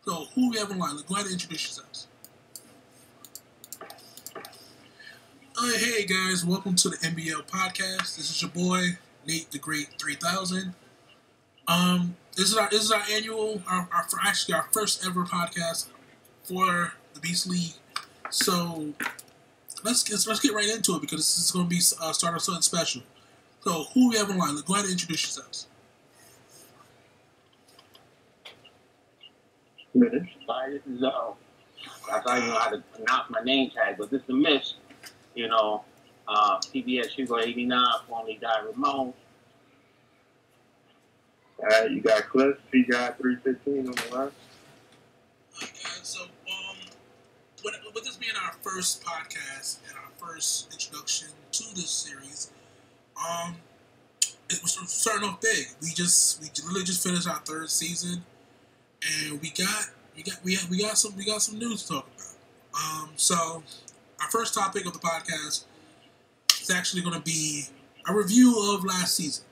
So, who we have on line? Go ahead and introduce yourselves. Hey guys, welcome to the NBL podcast. This is your boy Nate the Great 3000. This is our annual, actually our first ever podcast for the Beast League. So let's get right into it because this is going to be start of something special. So who we have on line? Go ahead and introduce yourselves. This is I thought you know how to pronounce my name tag, but this is the Miss. PBS Hugo 89, formerly died Ramon. You got Cliff, he got 315 on the line. Okay, so with this being our first podcast and our first introduction to this series, it was starting off big. We literally just finished our third season, and we got some news to talk about. So our first topic of the podcast is actually going to be a review of last season.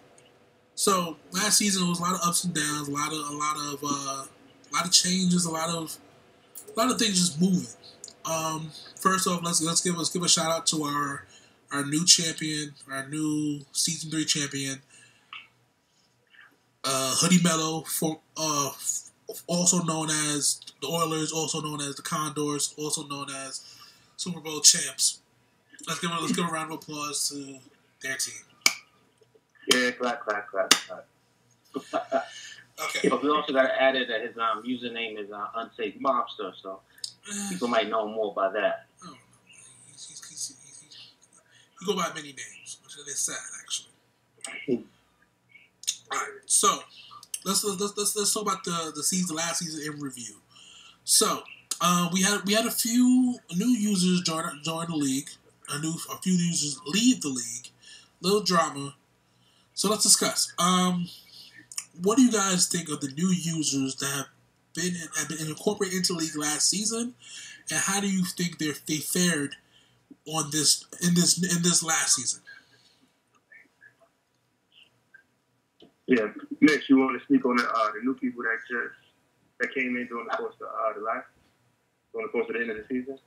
So last season was a lot of ups and downs, a lot of changes, a lot of things just moving. First off, let's give a shout out to our new champion, our new season 3 champion, Hoodie Mello, also known as the Oilers, also known as the Condors, also known as Super Bowl champs. Let's give a round of applause to their team. Yeah, clap. Okay. But we also got to add it that his username is Unsafe Mobster, so people might know more by that. I don't know. He go by many names, which is sad actually. All right, so let's talk about the last season in review. So we had a few new users join the league. A few users leave the league. Little drama. So let's discuss. What do you guys think of the new users that have been incorporated into the league last season, and how do you think they fared in this last season? Yeah, Mitch, you want to speak on the new people that came in during the course of the end of the season?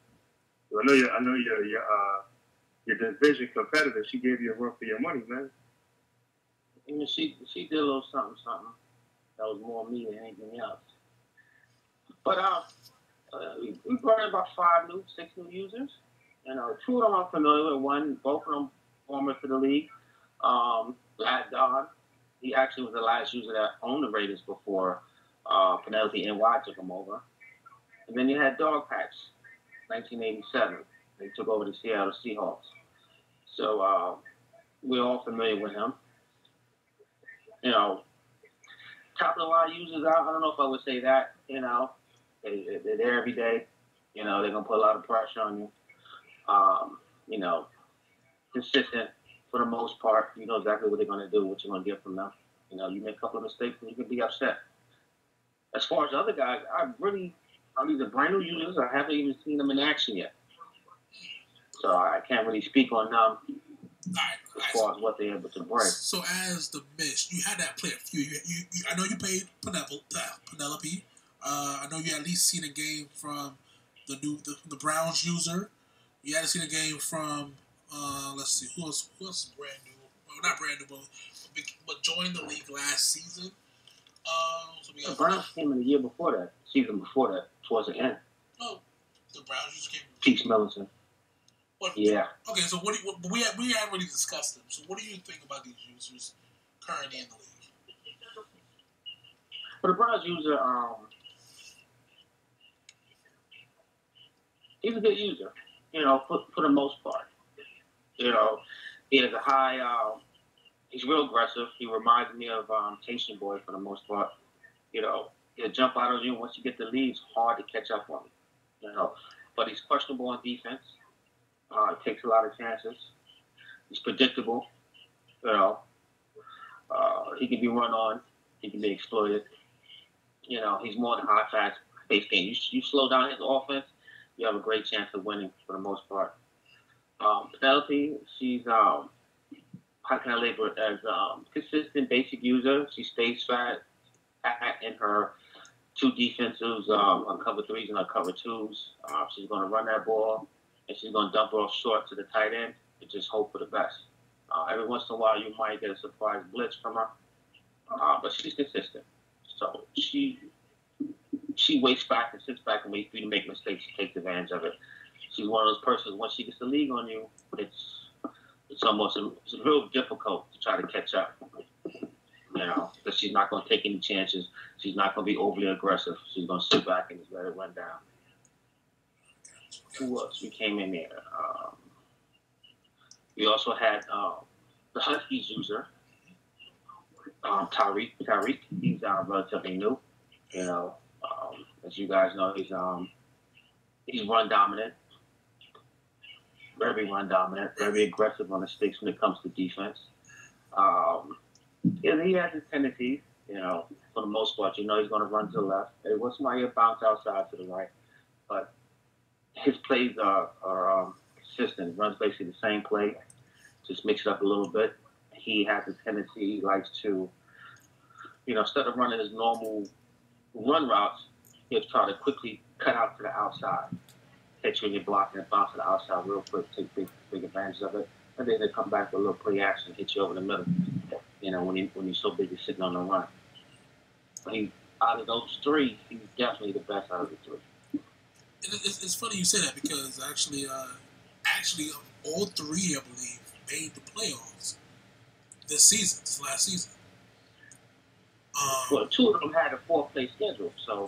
So I know your division competitor. She gave you a run for your money, man. And she did a little something that was more me than anything else. But we brought in about 6 new users. And 2 of them I'm familiar with. Both of them former for the league. Lad Don, he actually was the last user that owned the Raiders before Penelope NY took him over. And then you had Dog Patch, 1987. They took over the Seattle Seahawks. So we're all familiar with him. Top of the line users, I don't know if I would say that. They're there every day. They're going to put a lot of pressure on you. Consistent for the most part. You know exactly what they're going to do, what you're going to get from them. You make a couple of mistakes and you can be upset. As far as other guys, these are brand new users. I haven't even seen them in action yet. So I can't really speak on them. As far as what they're able to bring. So as the Mish, you had that play a few. I know you played Penelope. I know you at least seen a game from the Browns user. You had seen a game from let's see who else brand new. Well, not brand new, but joined the league last season. So we got the Browns came in the year before that, season before that, towards the end. Oh, the Browns user came. Peach Millicent. Yeah. Okay, so we haven't really discussed them. So what do you think about these users currently in the league? For the Browns user, he's a good user. For the most part. He has a high. He's real aggressive. He reminds me of Tation Boy for the most part. He'll jump out on you once you get the lead. It's hard to catch up on him. But he's questionable on defense. Takes a lot of chances. He's predictable. He can be run on. He can be exploited. He's more than high fast base game. You slow down his offense, you have a great chance of winning for the most part. Penelope, she's how can I label it as consistent basic user. She stays fat in her 2 defensives on cover 3s and on cover 2s. She's going to run that ball, and she's going to dump it off short to the tight end and just hope for the best. Every once in a while, you might get a surprise blitz from her, but she's consistent. So she waits back and sits back and waits for you to make mistakes. She takes advantage of it. She's one of those persons, once she gets the league on you, it's real difficult to try to catch up. Because she's not going to take any chances. She's not going to be overly aggressive. She's going to sit back and just let it run down. Who else? We came in there. We also had the Huskies user, Tyreek. He's relatively new. As you guys know, he's run dominant. Very run dominant. Very aggressive on the sticks when it comes to defense. And he has his tendencies, for the most part. He's going to run to the left. Every once in a while, he'll bounce outside to the right. But his plays are consistent. He runs basically the same play, just mix it up a little bit. He has a tendency, he likes to, instead of running his normal run routes, he'll try to quickly cut out to the outside. Catch you when you're blocking and bounce to the outside real quick, take big advantage of it. And then they come back with a little play action, hit you over the middle. When you're so busy sitting on the run. Out of those 3, he's definitely the best out of the 3. It's funny you say that because actually, all 3, I believe, made the playoffs this last season. Well, 2 of them had a 4-play schedule, so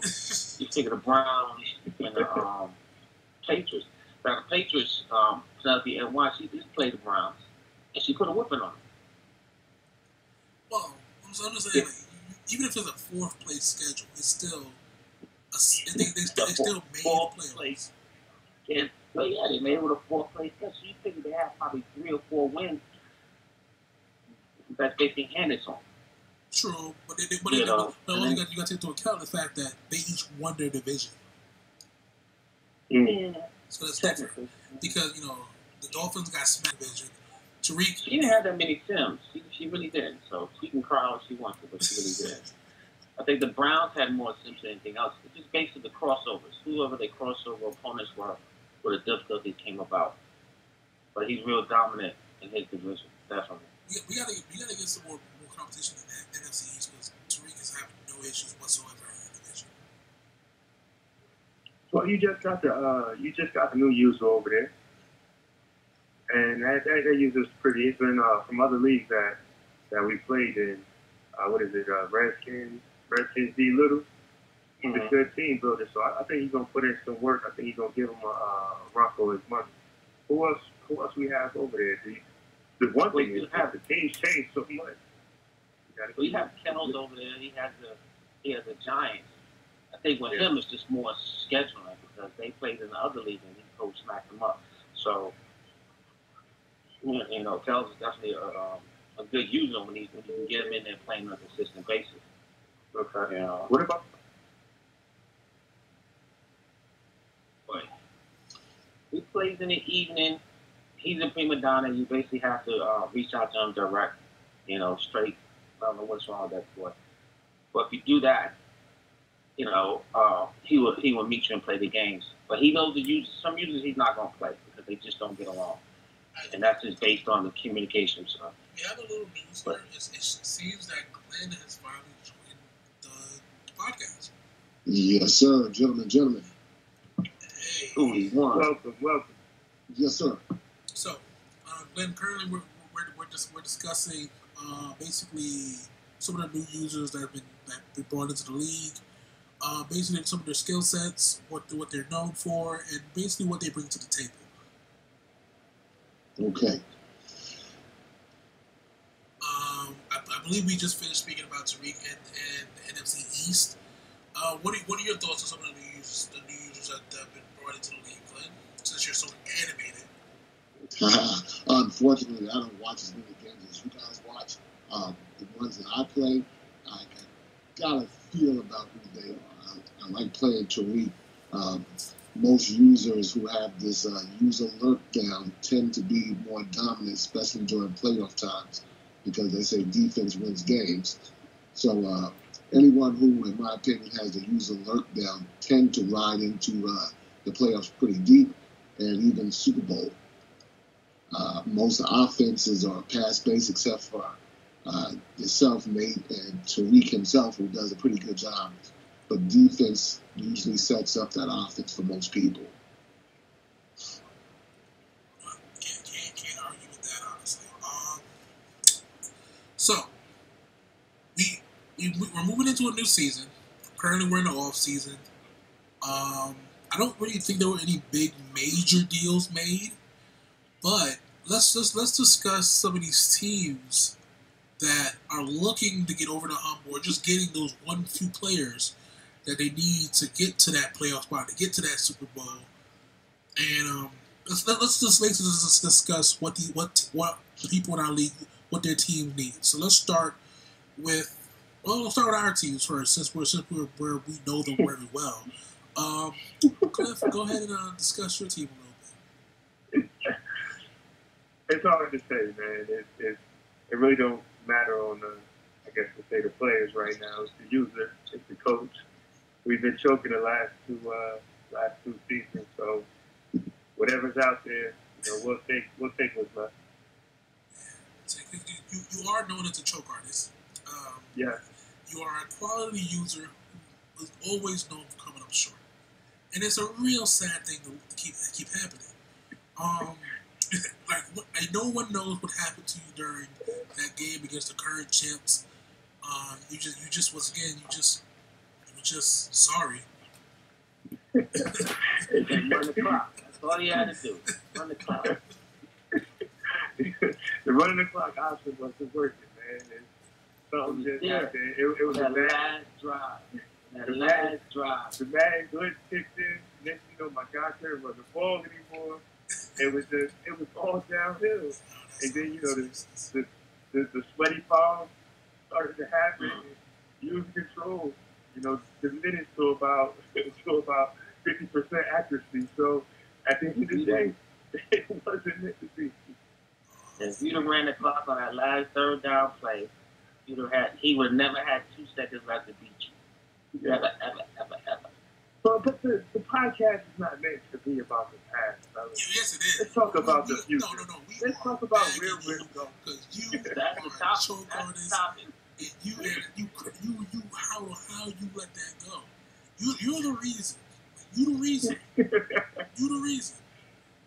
you figure the Browns and the Patriots. Now the Patriots, Penelope NY, she just played the Browns, and she put a whipping on them. Well, I'm just saying, even if it's a 4th place schedule, it's still they still made the playoffs. Yeah, they made it with a 4th place schedule. You figure they have probably 3 or 4 wins that they can hand it on. True, but you got to take into account the fact that they each won their division. Yeah. So that's different because the Dolphins got smacked division. Tariq. She didn't have that many Sims. She really didn't. So she can cry all she wants to, but she really did. I think the Browns had more Sims than anything else. It's just based on the crossovers. Whoever their crossover opponents were, where the difficulties came about. But he's real dominant in his division, definitely. We gotta get some more competition in the NFC East because Tariq is having no issues whatsoever in the division. Well, you just got the new user over there. And that user's pretty. It's been from other leagues that we played in. Redskins D Little. He's a good team builder, so I think he's gonna put in some work. I think he's gonna give him a run for his money. Who else we have over there? The one thing is the teams changed so much. We have Kennels over there. He has the Giants. I think with him it's just more scheduling because they played in the other league and he coach smacked them up. So. Kells is definitely a good user when you can get him in there playing on a consistent basis. Okay. What about? He plays in the evening. He's a prima donna. You basically have to reach out to him direct, straight. I don't know what's wrong with that for. But if you do that, he will meet you and play the games. But he knows the users. Some users he's not going to play because they just don't get along. And that's just based on the communication stuff. We have a little news here. It seems that Glenn has finally joined the podcast. Yes, sir. Gentlemen. Hey. Ooh, he won. Welcome. Yes, sir. So, Glenn, currently we're discussing basically some of the new users that have been brought into the league. Basically some of their skill sets, what they're known for, and basically what they bring to the table. Okay. I believe we just finished speaking about Tariq and the NFC East. What are your thoughts on some of the new users that have been brought into the league, Glenn? Since you're so animated. Unfortunately, I don't watch as many games as you guys watch. The ones that I play, I got a feel about who they are. I like playing Tariq. Most users who have this user lurk down tend to be more dominant, especially during playoff times, because they say defense wins games. So anyone who, in my opinion, has the user lurk down tend to ride into the playoffs pretty deep and even Super Bowl. Most offenses are pass-based except for yourself, Nate, and Tariq himself, who does a pretty good job. But defense usually sets up that offense for most people. Can't argue with that, honestly. So, we're moving into a new season. Currently, we're in the off season. I don't really think there were any big major deals made, but let's discuss some of these teams that are looking to get over the hump or just getting those few players that they need to get to that playoff spot, to get to that Super Bowl. And let's just discuss what the people in our league, what their team needs. So let's start with our teams first, since we know them very well. Cliff, go ahead and discuss your team a little bit. It's hard to say, man. It really don't matter on the state of players right now. It's the user, it's the coach. We've been choking the last two seasons, so whatever's out there, we'll take what's left. You are known as a choke artist. Yeah. You are a quality user who is always known for coming up short, and it's a real sad thing to keep happening. No one knows what happened to you during that game against the current champs. You were just sorry. Run the clock. That's all you had to do. Run the clock. The running the clock option wasn't working, man. And something just happened. It was that a bad last drive. The bad glitch kicked in. Then my godparent wasn't ball anymore. It was all downhill. And then the sweaty palms started to happen. Use control. Diminished to about 50% accuracy. So at the end of the day, it wasn't meant to be. If you'd have ran the clock on that last third down play, he would have never had 2 seconds left to beat you. Ever. But the podcast is not meant to be about the past, fellas. Yes, it is. Let's talk about the future. No. Let's talk about where we're going. Because you are a choke artist, and you how you let that go. You're the reason. You the reason.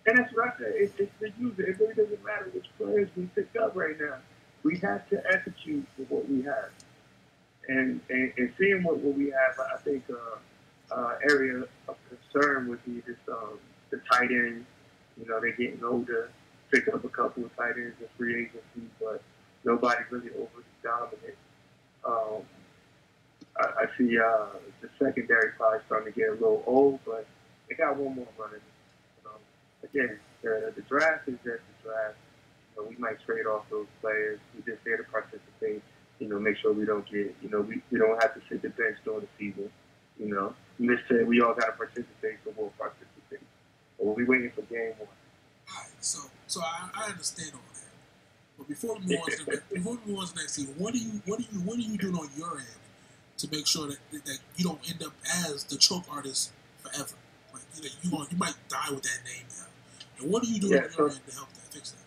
And that's what I said. It's the user. It really doesn't matter which players we pick up right now. We have to execute with what we have. And seeing what we have, I think area of concern would be this the tight ends. They're getting older. Pick up a couple of tight ends in free agency, but nobody really overly dominant. I see the secondary probably starting to get a little old, but they got one more running. Again, the draft is just the draft. We might trade off those players. We're just there to participate. Make sure we don't get. We don't have to sit the bench during the season. This said we all got to participate, so we'll participate. But we'll be waiting for game one. All right, so I understand all that. But before we move on to the next season, what are you doing on your end to make sure that you don't end up as the choke artist forever? Like you might die with that name now. And what are you doing on your end to help fix that?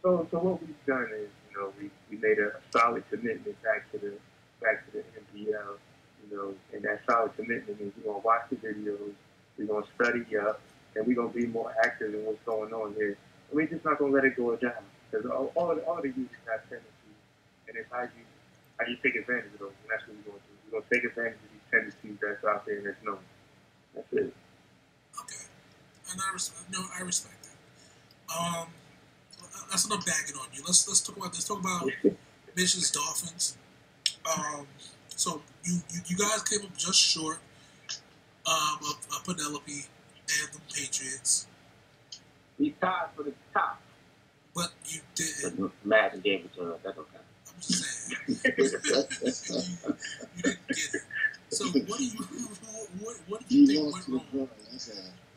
So what we've done is, we made a solid commitment back to the NPL. And that solid commitment means we're gonna watch the videos, we're gonna study up, and we're gonna be more active in what's going on here. And we're just not gonna let it go down, because all the users have tendencies, and it's how you take advantage of those, and that's what we're gonna do. We're gonna take advantage of these tendencies that's out there and that's known. That's it. Okay, and I respect that. That's enough bagging on you. Let's talk about Mission's Dolphins. So you guys came up just short of Penelope and the Patriots. We tied for the top. But you didn't. Madden gave it to her. That's okay. I'm just saying. you didn't get it. So what do you think went wrong?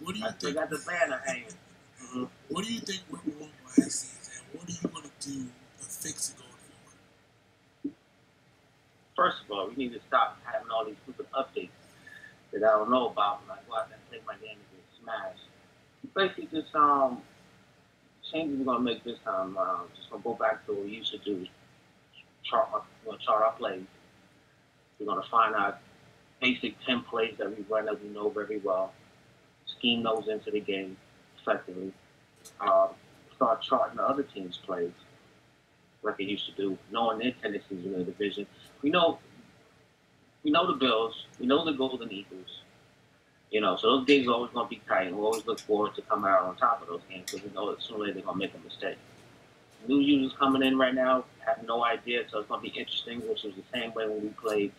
What do you think? They got the banner hanging. Mm-hmm. What do you think went wrong last season? And what are you going to do to fix it going First of all, we need to stop having all these stupid updates that I don't know about. Like, go out there and play my game and get smashed. Basically, just changes we're gonna make this time. Just gonna go back to what we used to do. Chart our plays. We're gonna find out basic 10 plays that we run that we know very well. Scheme those into the game effectively. Start charting the other teams' plays like it used to do, knowing their tendencies in the division. We know the Bills. We know the Golden Eagles. So those games are always going to be tight, and we always look forward to coming out on top of those games because we know that sooner or later they're going to make a mistake. New users coming in right now have no idea, so it's going to be interesting, which was the same way when we played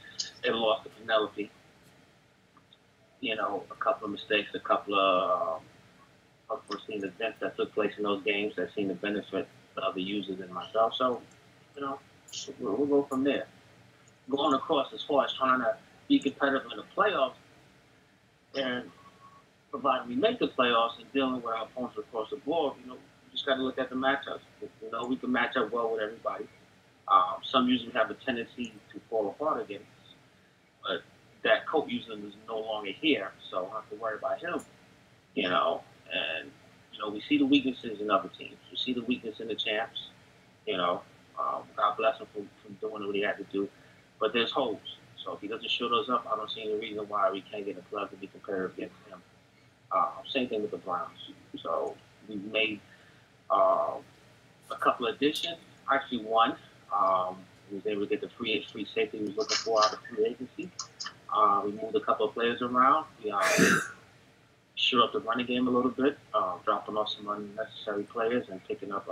and lost to Penelope. A couple of mistakes, a couple of unforeseen events that took place in those games that seemed to benefit the other users and myself. So, we'll go from there. Going across as far as trying to be competitive in the playoffs, and provided we make the playoffs and dealing with our opponents across the board, we just got to look at the matchups. We can match up well with everybody. Some users have a tendency to fall apart against, but that Colt user is no longer here, so I don't have to worry about him. And we see the weaknesses in other teams. We see the weakness in the champs. God bless him for doing what he had to do. But there's holes. So if he doesn't show those up, I don't see any reason why we can't get a club to be competitive against him. Same thing with the Browns. So we've made a couple of additions. Actually, one. We was able to get the free safety we was looking for out of free agency. We moved a couple of players around. We shored up the running game a little bit, dropping off some unnecessary players and picking up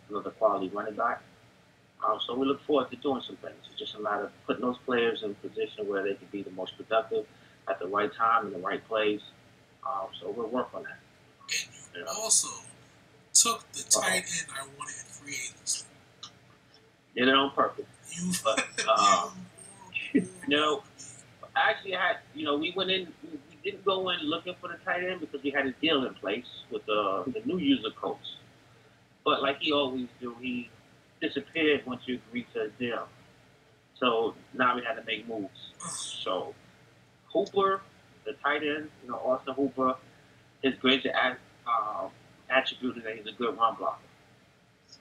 another quality running back. So we look forward to doing some things. It's just a matter of putting those players in a position where they can be the most productive at the right time in the right place. So we'll work on that. And you also took the tight end I wanted in free agency. Did it on purpose. Actually, we went in. We didn't go in looking for the tight end because we had a deal in place with the new user coach. But like he always do, he disappeared once you agreed to a deal. So now we had to make moves. So Hooper, the tight end, Austin Hooper, his greatest attribute is that he's a good run blocker.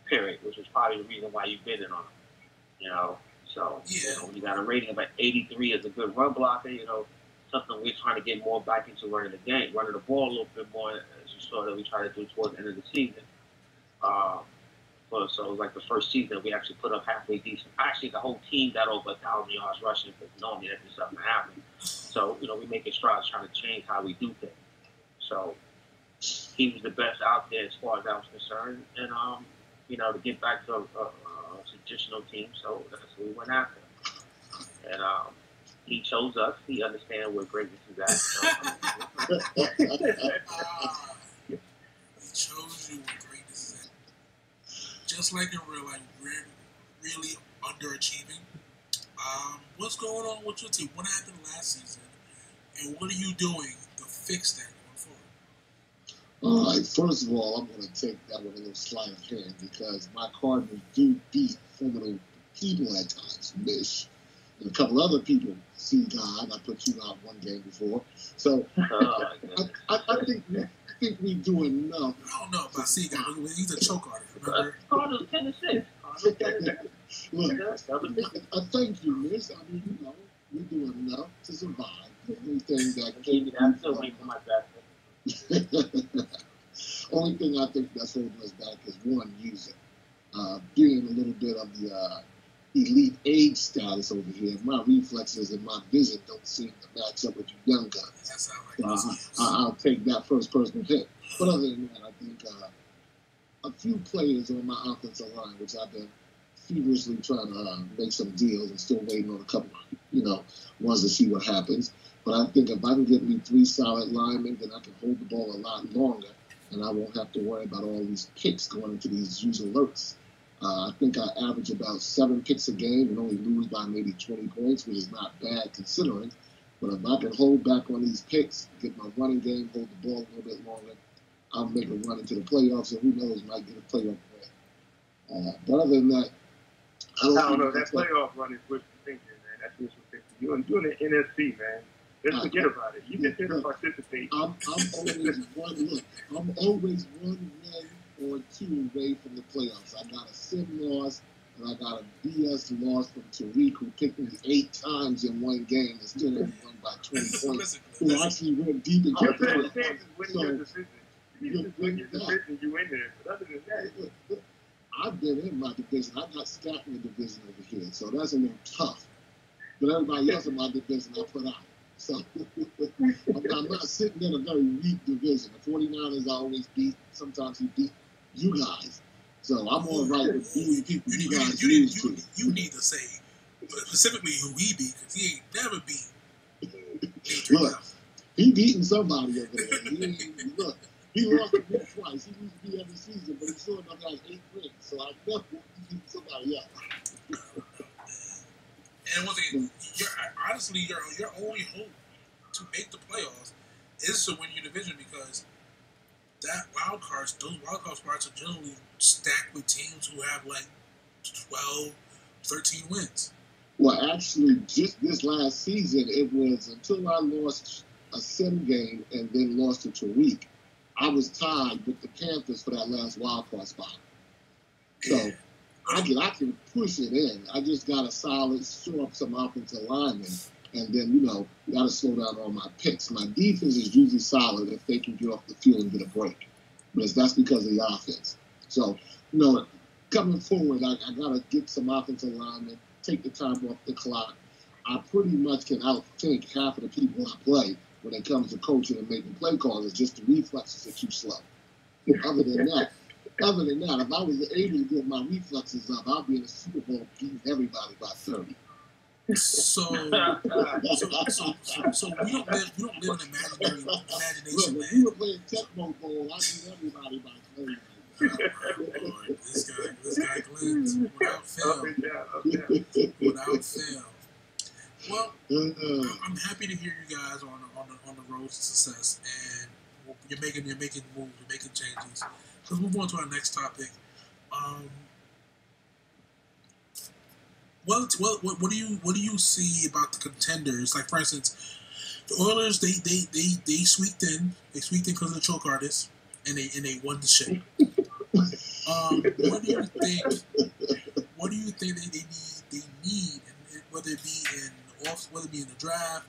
Period, which is probably the reason why you bid it on him. So when you got a rating of 83 as a good run blocker, something we're trying to get more back into running the game, running the ball a little bit more, as you saw that we try to do towards the end of the season. So like the first season, we actually put up halfway decent. Actually, the whole team got over 1,000 yards rushing, but normally that just doesn't happen. So, we're making strides trying to change how we do things. So he was the best out there as far as I was concerned. And, to get back to a traditional team, so that's what we went after. And he chose us. He understands where greatness is at. So, he chose you where greatness is at. Just like in real life, we're really underachieving. What's going on with your team? What happened last season? And what are you doing to fix that going forward? All right, first of all, I'm going to take that with a little sleight of hand because my Cardinals do beat formidable people at times, Mish, and a couple other people. See, God, I put you out one game before. So I think we do enough. I don't know about C God. He's a choke artist, remember? Cardinals 10-6. Look, I thank you, Miss. I mean, we do enough to survive. Anything that I'm still waiting for my best. Only thing I think that's holding us back is one user. Being a little bit of the elite age status over here, my reflexes and my vision don't seem to match up with you young guys. I'll take that first personal hit. But other than that, I think a few players on my offensive line, which I've been feverishly trying to make some deals and still waiting on a couple, ones to see what happens. But I think if I can get me 3 solid linemen, then I can hold the ball a lot longer, and I won't have to worry about all these picks going into these user alerts. I think I average about 7 picks a game and only lose by maybe 20 points, which is not bad considering. But if I can hold back on these picks, get my running game, hold the ball a little bit longer, I'll make a run into the playoffs, and who knows, might get a playoff win. But other than that, I don't know. That playoff run is wishful thinking, man. You're in the NFC, man. Just forget about it. You just here to participate. I'm always one win or two away from the playoffs. I got a sim loss, and I got a BS loss from Tariq, who picked me 8 times in one game and still only won by 20 points. Who actually went deep and kept the playoffs. Winning your decision. You win your decision, you win there. But other than that, look, I've been in my division. I got stacked in the division over here, so that's a little tough. But everybody else in my division, I put out. So I'm not sitting in a very weak division. The 49ers I always beat. Sometimes he beat you guys. So I'm all right with beating people you guys lose to. You need to say specifically who he beat, because he ain't never beat. Look, he beating somebody over there. He lost to me twice. He used to be every season, but he still enough has 8 wins. So I know he beat somebody else. And one thing, honestly, your only hope to make the playoffs is to win your division, because those wild card spots are generally stacked with teams who have like 12, 13 wins. Well, actually, just this last season, it was until I lost a sim game and then lost to Tariq, I was tied with the Panthers for that last wild card spot. So I can push it in. I just got to shore up some offensive linemen, and then, you got to slow down on my picks. My defense is usually solid if they can get off the field and get a break. But that's because of the offense. So, coming forward, I got to get some offensive linemen, take the time off the clock. I pretty much can outthink half of the people I play when it comes to coaching and making play calls. It's just the reflexes are too slow. Other than that, if I was able to get my reflexes up, I'll be in the Super Bowl beating everybody by 30. So we don't live in imagination. Look, if we were playing Tecmo Bowl, I'd beat everybody by 30. Lord, this guy glitz without fail. Without fail. Well, I'm happy to hear you guys on the road to success, and you're making moves, you're making changes. Let's move on to our next topic. What do you see about the contenders? Like, for instance, the Oilers, they squeaked in. They squeaked in because of the choke artist, and they won the shit. What do you think? What do you think they need, whether it be in the draft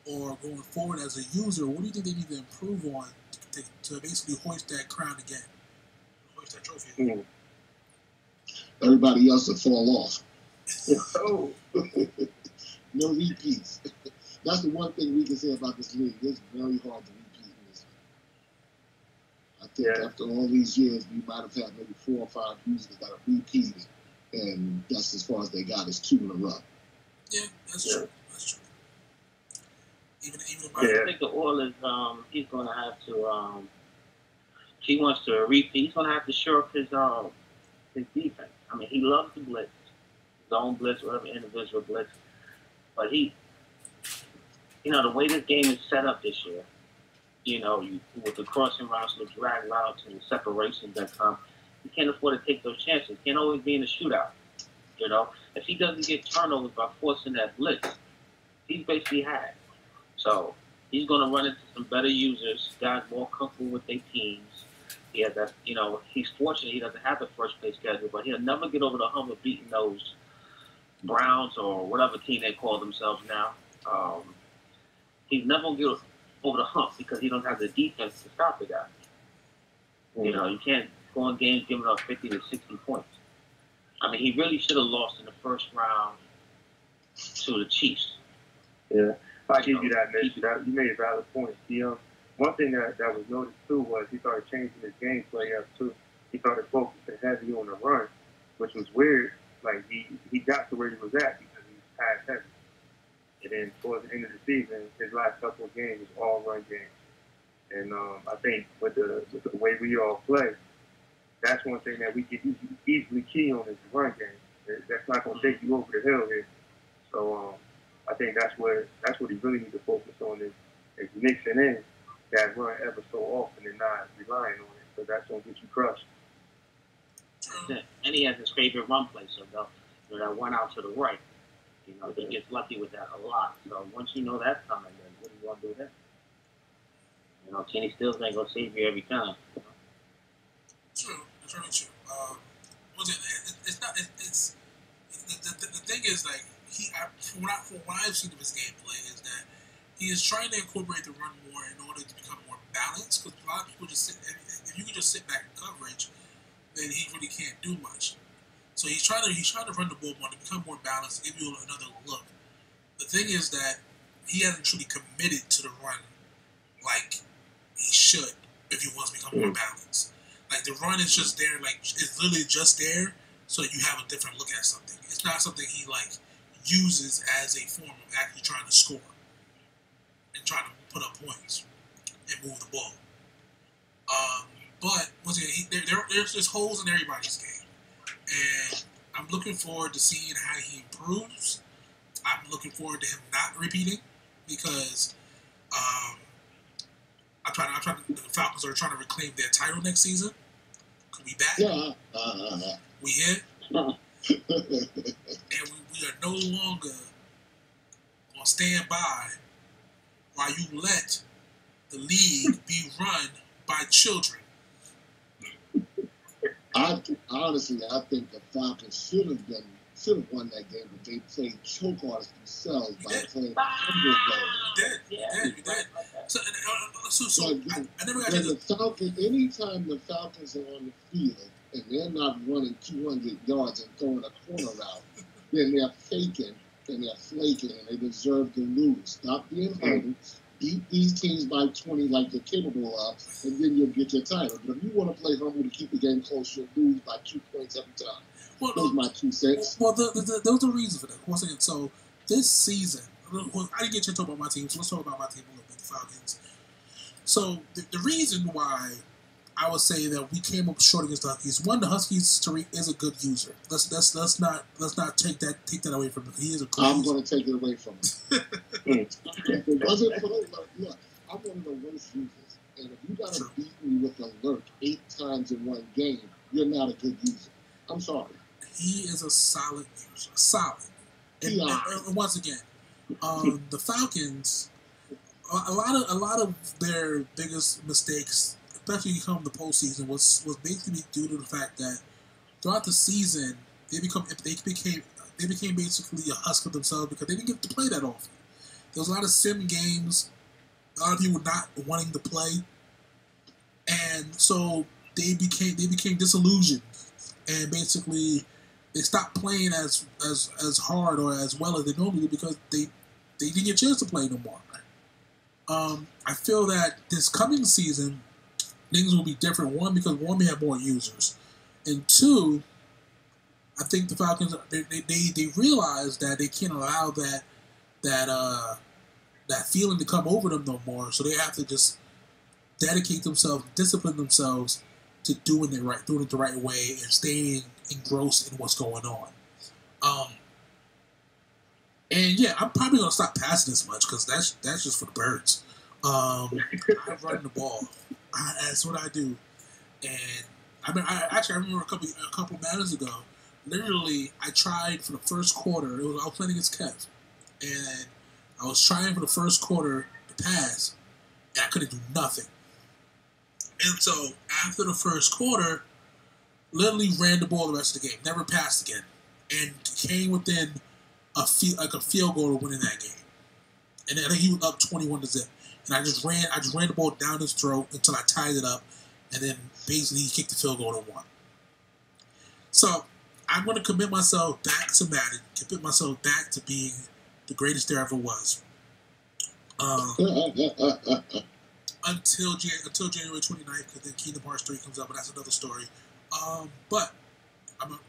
or going forward as a user? What do you think they need to improve on to basically hoist that crown again, hoist that trophy again? Everybody else will fall off. No repeats. That's the one thing we can say about this league. It's very hard to repeat in this league. I think after all these years, we might have had maybe 4 or 5 users that have repeated, and that's as far as they got is 2 in a row. Yeah, that's true. That's true. I think the Oilers, he's going to have to, if he wants to repeat, he's going to have to shore up his defense. I mean, he loves the blitz, zone blitz, whatever individual blitz. But the way this game is set up this year, with the crossing routes, the drag routes, and the separations that come, you can't afford to take those chances. You can't always be in a shootout. If he doesn't get turnovers by forcing that blitz, he's basically had. So he's going to run into some better users, guys more comfortable with their teams. He has that, he's fortunate he doesn't have the first place schedule, but he'll never get over the hump of beating those Browns or whatever team they call themselves now. He's never going to get over the hump because he doesn't have the defense to stop the guy. You can't go in games giving up 50 to 60 points. I mean, he really should have lost in the first round to the Chiefs. Yeah, I give you that, Mitch. You made a valid point. One thing that was noticed, too, was he started changing his gameplay up, too. He started focusing heavy on the run, which was weird. Like, he got to where he was at because he was pass heavy. And then towards the end of the season, his last couple of games was all run games. And I think with the way we all play, that's one thing that we can easily key on is the run game. That's not going to take you over the hill here. So I think that's what he really needs to focus on is mixing in that run ever so often and not relying on it. So that's going to get you crushed. And he has his favorite run play, so that one out to the right. You know, he gets lucky with that a lot. So once you know that's coming, then what are you going to do then? You know, Kenny Stills ain't going to save you every time. True. That's very true. It's not. It's the thing is, like, from what I've seen of his gameplay is that he is trying to incorporate the run more in order to become more balanced. Because a lot of people just sit. If you can just sit back in coverage, then he really can't do much. So he's trying to run the ball more to become more balanced, to give you another look. The thing is that he hasn't truly committed to the run like he should if he wants to become more balanced. Like, the run is just there, like, it's literally just there so that you have a different look at something. It's not something he, like, uses as a form of actually trying to score and trying to put up points and move the ball. But once again, there's just holes in everybody's game, and I'm looking forward to seeing how he improves. I'm looking forward to him not repeating because the Falcons are trying to reclaim their title next season. Could we back? We here, and we are no longer on standby while you let the league be run by children. Honestly, I think the Falcons should have won that game, but they played choke artists themselves by playing You did. So I never got the Falcons. Anytime the Falcons are on the field and they're not running 200 yards and throwing a corner out, then they're faking and they're flaking and they deserve to lose. Stop being humble. Beat these teams by 20 like you're capable of, and then you'll get your title. But if you want to play humble to keep the game close, you'll lose by 2 points every time. Well, those are my 2 cents. Well, there was a reason for that. Once again, so this season, I didn't get you to talk about my team, so let's talk about my team a little bit, the Falcons. So the reason why I would say that we came up short against the Huskies, one, the Huskies is a good user. Let's not take that away from him. He is a good I'm user. going to take it away from him. If it wasn't for look, I'm one of the worst users. And if you got to beat me with a lurk 8 times in one game, you're not a good user. I'm sorry. He is a solid user. Solid. And once again, the Falcons, a lot of their biggest mistakes, especially come the postseason, was basically due to the fact that throughout the season they became basically a husk of themselves because they didn't get to play that often. There was a lot of sim games, a lot of people not wanting to play, and so they became disillusioned, and basically they stopped playing as hard or as well as they normally do because they didn't get a chance to play no more. I feel that this coming season things will be different. One, because we have more users, and two, I think the Falcons they realize that they can't allow that feeling to come over them no more. So they have to just dedicate themselves, discipline themselves to doing it the right way, and staying engrossed in what's going on. And yeah, I'm probably gonna stop passing this much because that's just for the birds. I run the ball. That's what I do. And I remember a couple matters ago. Literally, I tried for the first quarter. I was playing against Kev, and I was trying for the first quarter to pass, and I couldn't do nothing. And so after the first quarter, literally ran the ball the rest of the game. Never passed again, and came within a field goal of winning that game. And I think he was up 21-0. And I just ran the ball down his throat until I tied it up, and then basically he kicked the field goal and won. So I'm going to commit myself back to Madden, commit myself back to being the greatest there ever was. Until January 29th, because then Kingdom Hearts 3 comes up, but that's another story. But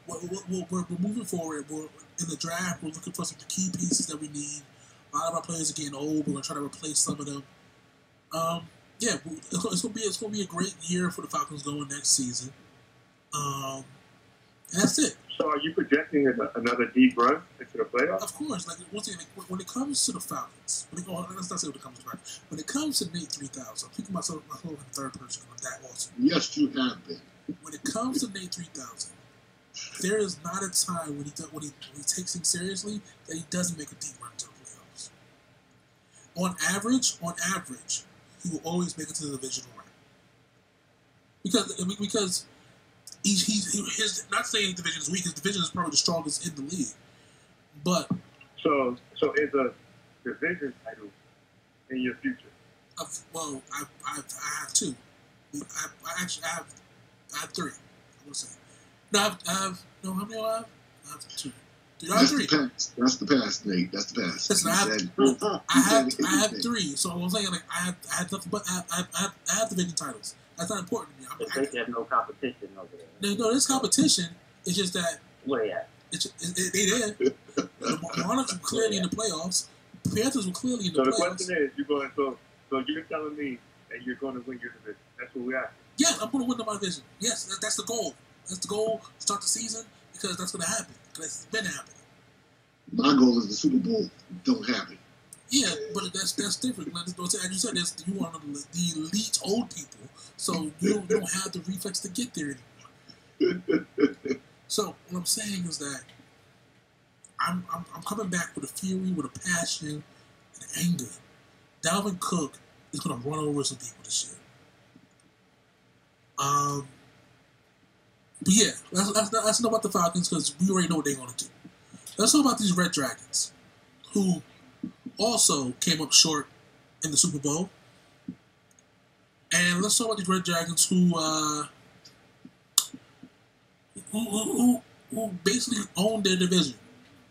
we're moving forward. We're in the draft. We're looking for some key pieces that we need. A lot of our players are getting old. We're going to try to replace some of them. Yeah, it's gonna be a great year for the Falcons going next season. And that's it. So, are you projecting another deep run into the playoffs? Of course. Like once again, when it comes to the Falcons, let's not say when it comes to the Falcons. When it comes to Nate 3000, I'm thinking myself in third person. I'm that awesome. Yes, you have been. When it comes to Nate 3000, there is not a time when he takes things seriously that he doesn't make a deep run to the playoffs. On average, he will always make it to the divisional round. Because he's not saying the division is weak. His division is probably the strongest in the league. But so is a division title in your future? I have two. I have three. I will say. No, I have how many do I have? I have two. Dude, I have three. That's the past, Nate. That's the past. Listen, I have three. So I'm saying like I have nothing, but I have division titles. That's not important to me. They have no competition over there. No, there's competition. It's just that where they at? They did. The Monarchs were clearly in the playoffs. The Panthers were clearly in the playoffs. So the question is, so you're telling me that you're going to win your division? That's what we asked. Yes, I'm going to win my division. Yes, that's the goal. That's the goal. Start the season because that's going to happen. Because it's been happening. My goal is the Super Bowl don't happen. Yeah, but that's different. As you said, you are the elite old people, so you don't have the reflex to get there anymore. So what I'm saying is that I'm coming back with a fury, with a passion, and anger. Dalvin Cook is going to run over some people this year. But yeah, let's know about the Falcons because we already know what they're going to do. Let's talk about these Red Dragons, who also came up short in the Super Bowl. And let's talk about these Red Dragons who basically own their division.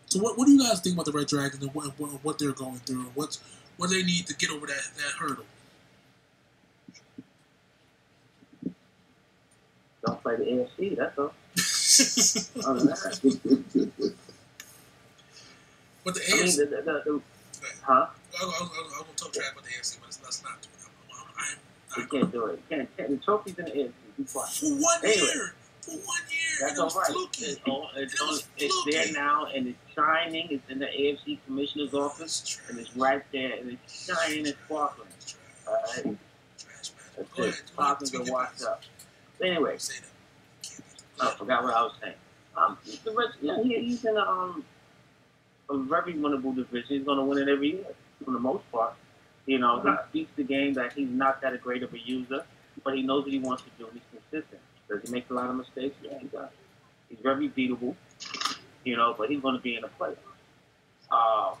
So what do you guys think about the Red Dragons and what they're going through and what they need to get over that hurdle? Don't play the AFC, that's all. But the AFC... Huh? I was going to talk trash about the AFC, but let's not do it. You can't do it. The trophy's in the AFC. For 1 year! For 1 year! That's all right. It's there now, and it's shining. It's in the AFC Commissioner's office, and it's right there, and it's shining and sparkling. All right? That's it. Falcons are washed up. Anyway, I forgot what I was saying. He's in a very winnable division. He's going to win it every year, for the most part. You know, he speaks the game that he's not that great of a user, but he knows what he wants to do. He's consistent. Does he make a lot of mistakes? Yeah, he does. He's very beatable, you know, but he's going to be in the playoffs.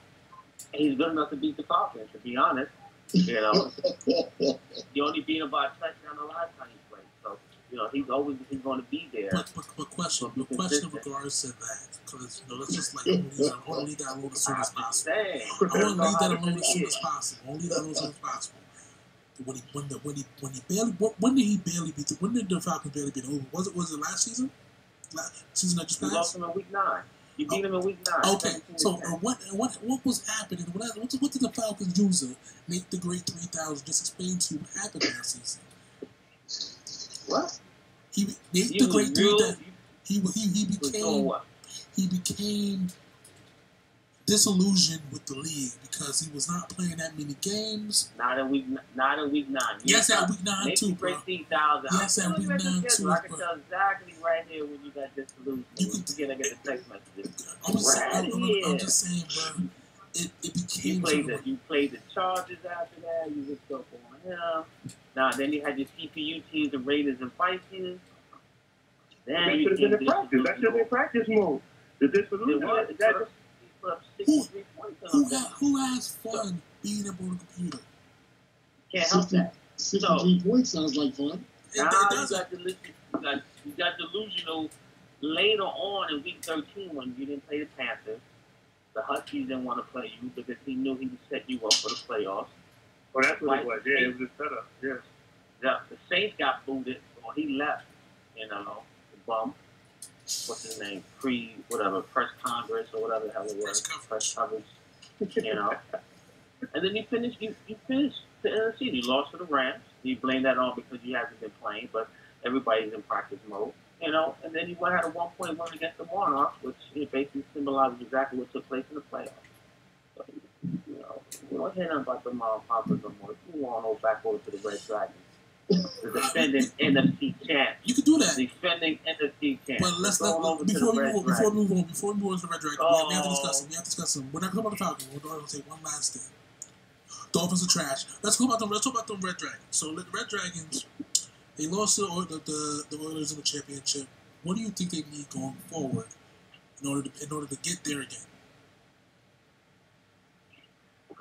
He's good enough to beat the Falcons, to be honest. You know, he only beat him by a touchdown the last time he played. So, you know, he's going to be there. But question in regards to that, because, you know, let's just I want to leave that alone as soon as possible. I want to leave that alone as soon as possible. When did the Falcons barely beat him? Was it last season? Season that just passed? You lost him in week 9. You beat him in week 9. Okay, so what was happening? What did the Falcons user Nate the Great 3000 just explain to you what happened last season? What? Nate the Great 3000. He became disillusioned with the league because he was not playing that many games. Not in week 9. Yes, at week 9 too, bro. Yes, at week 9 too, I can tell exactly right here when you got disillusioned. You're gonna get the text messages. I'm just saying, bro. It became. You played the Chargers after that. You just go on him. Now then you had your CPU teams, the Raiders and Vikings. Then that should have been in practice. That should have been practice mode. The disillusion. Who has fun being able on the computer? Can't help that. 63 points sounds like fun. Now you got delusional later on in week 13 when you didn't play the Panthers. The Huskies didn't want to play you because he knew he would set you up for the playoffs. Oh, that's what it was. Yeah, it was a setup. Yes. The Saints got booted, or he left. You know, the bum. What's his name? Press Congress or whatever the hell it was. Press coverage. You know. And then you finished the end of the season. You lost to the Rams. You blame that on because you haven't been playing, but everybody's in practice mode. You know, and then you had a 1-point win against the Monarchs, which basically symbolizes exactly what took place in the playoffs. So, you know, we don't hear nothing about the Papas no more. We want to go back over to the Red Dragons. The defending NFC champ. You can do that. Defending NFC champ. But before we move on to the Red Dragon, we have to discuss them. We're not talking about the Falcons. We're going to say one last thing. Dolphins are trash. Let's talk about the Red Dragons. So the Red Dragons, they lost to the Oilers in the championship. What do you think they need going forward in order to get there again?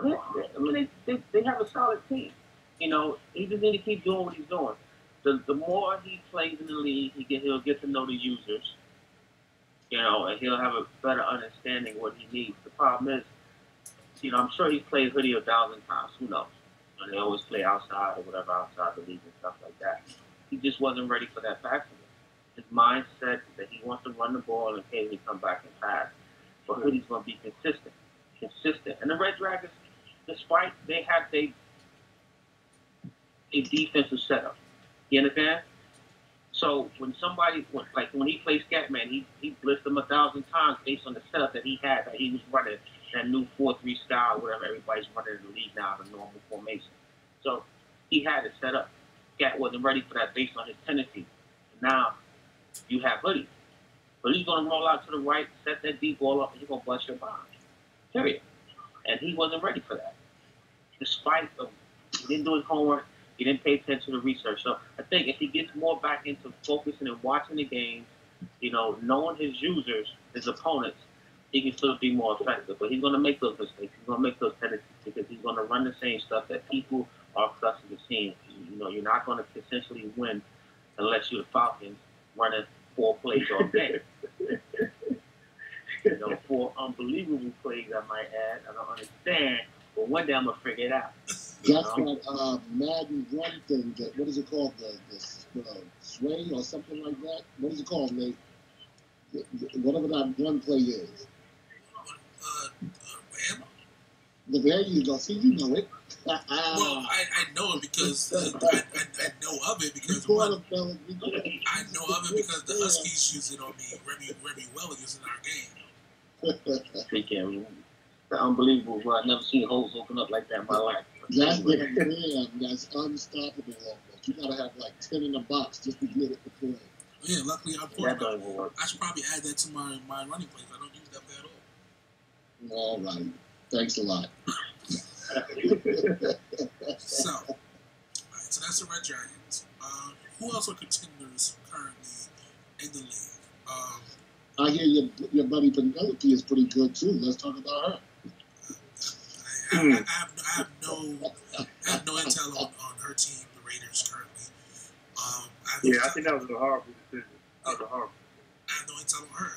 I mean, they have a solid team. You know, he just need to keep doing what he's doing. The more he plays in the league, he'll get to know the users. You know, and he'll have a better understanding of what he needs. The problem is, you know, I'm sure he's played hoodie 1,000 times. Who knows? And they always play outside or whatever, outside the league and stuff like that. He just wasn't ready for that passing. His mindset that he wants to run the ball and occasionally come back and pass. But hoodie's going to be consistent. And the Red Dragons, despite they have a defensive setup, you understand? So when he plays Scatman, he blitzed him 1,000 times based on the setup that he had, that he was running that new 4-3 style, whatever everybody's running in the league now, the normal formation. So he had it set up. Scat wasn't ready for that based on his tendency. Now you have Hoodie. Hoodie's going to roll out to the right, set that deep ball up, and he's going to bust your bomb. Period. And he wasn't ready for that. Despite he didn't do his homework, he didn't pay attention to research. So I think if he gets more back into focusing and watching the games, you know, knowing his users, his opponents, he can still be more effective. But he's going to make those mistakes. He's going to make those tendencies because he's going to run the same stuff that people are accustomed to seeing. You know, you're not going to essentially win unless you're the Falcons running 4 plays all day. You know, 4 unbelievable plays, I might add. I don't understand, but one day I'm going to figure it out. That's that Madden run thing. What is it called? The sway or something like that? What is it called, Nate? Whatever that one play is. There you go. See, you know it. Well, I know it because I know of it because I know of it because the Huskies use it on me. Remy Welling is in our game. Freaking unbelievable. Well, I've never seen holes open up like that in my life. That's what I'm saying. That's unstoppable almost. You gotta have like 10 in the box just to get it to play. Yeah, luckily I should probably add that to my running plays. I don't use that play at all. All right. Thanks a lot. So that's the Red Dragons. Who else are contenders currently in the league? I hear your buddy Penelope is pretty good too. Let's talk about her. I have no intel on her team, the Raiders currently. I think that was a horrible decision. I have no intel on her.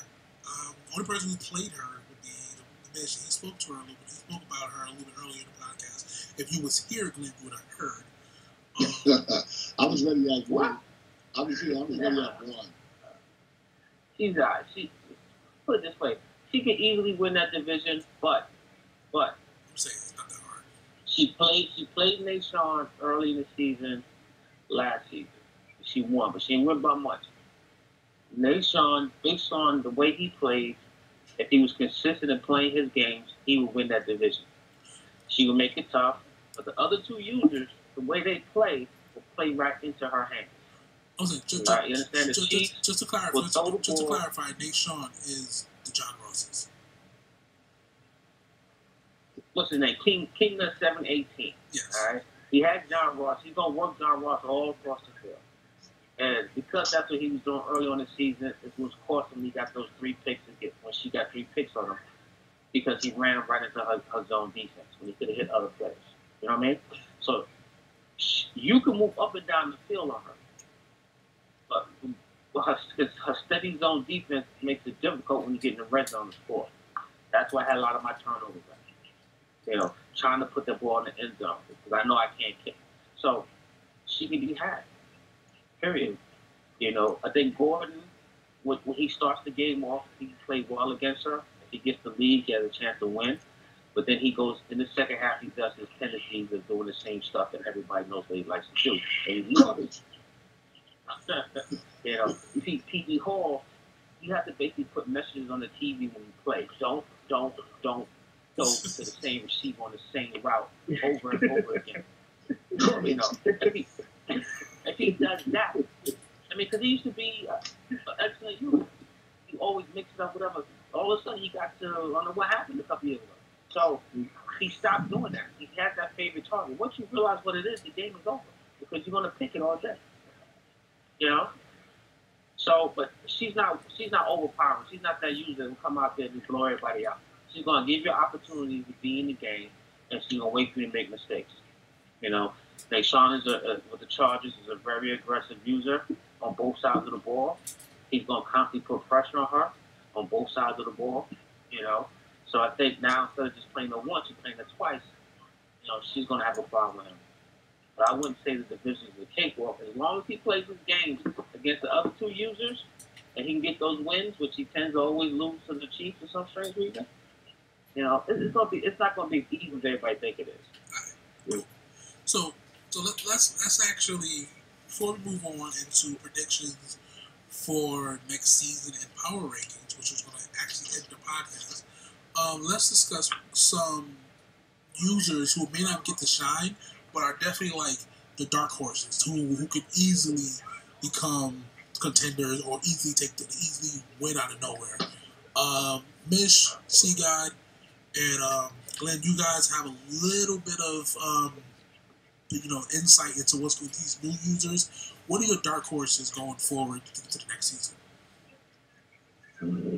Only person who played her would be the Mish. He spoke to her a little bit. He spoke about her a little bit earlier in the podcast. If you was here, Glenn, you would have heard. I was ready at one. I was ready at one. She put it this way. She could easily win that division, but I'm saying it's not that hard. She played Nashawn early in the season, last season. She won, but she didn't win by much. Nashawn, based on the way he played, if he was consistent in playing his games, he would win that division. She would make it tough, but the other 2 users, the way they play, will play right into her hands. Just to clarify, Nashawn is the John Rosses. What's his name? King 718. Yes. All right. He had John Ross. He's gonna work John Ross all across the field. And because that's what he was doing early on the season, it was costing him. He got those 3 picks again when she got 3 picks on him because he ran right into her zone defense when he could have hit other players. You know what I mean? So you can move up and down the field on her, but her steady zone defense makes it difficult when you get in the red zone to score. That's why I had a lot of my turnovers. You know, trying to put the ball in the end zone because I know I can't kick. So she can be had. Period. You know, I think Gordon, when he starts the game off, he played well against her. If he gets the lead, he has a chance to win. But then he goes, in the second half, he does his tendencies of doing the same stuff that everybody knows what he likes to do. And he loves it. You know, you see P.G. Hall, you have to basically put messages on the TV when you play. Don't go to the same receiver on the same route over and over again. You know, if he does that. I mean, because he used to be an excellent user. He always mixed it up, whatever. All of a sudden, he got to, I don't know what happened a couple years ago. So he stopped doing that. He had that favorite target. Once you realize what it is, the game is over because you're going to pick it all day. You know. So, but she's not overpowering. She's not that user who come out there and blow everybody out. She's going to give you an opportunity to be in the game, and she's going to wait for you to make mistakes. You know, Deshaun with the Chargers is a very aggressive user on both sides of the ball. He's going to constantly put pressure on her on both sides of the ball. You know, so I think now instead of just playing her once, she's playing her twice. You know, she's going to have a problem with him. But I wouldn't say the division is a cakewalk. As long as he plays his games against the other two users, and he can get those wins, which he tends to always lose to the Chiefs for some strange reason. You know, it's not going to be as easy as everybody think it is. Right. So let's actually, before we move on into predictions for next season and power rankings, which is going to actually end the podcast, let's discuss some users who may not get to shine, but are definitely like the dark horses who could easily become contenders or easily win out of nowhere. Mish, C-God, and Glenn, you guys have a little bit of insight into what's with these new users. What are your dark horses going forward into the next season?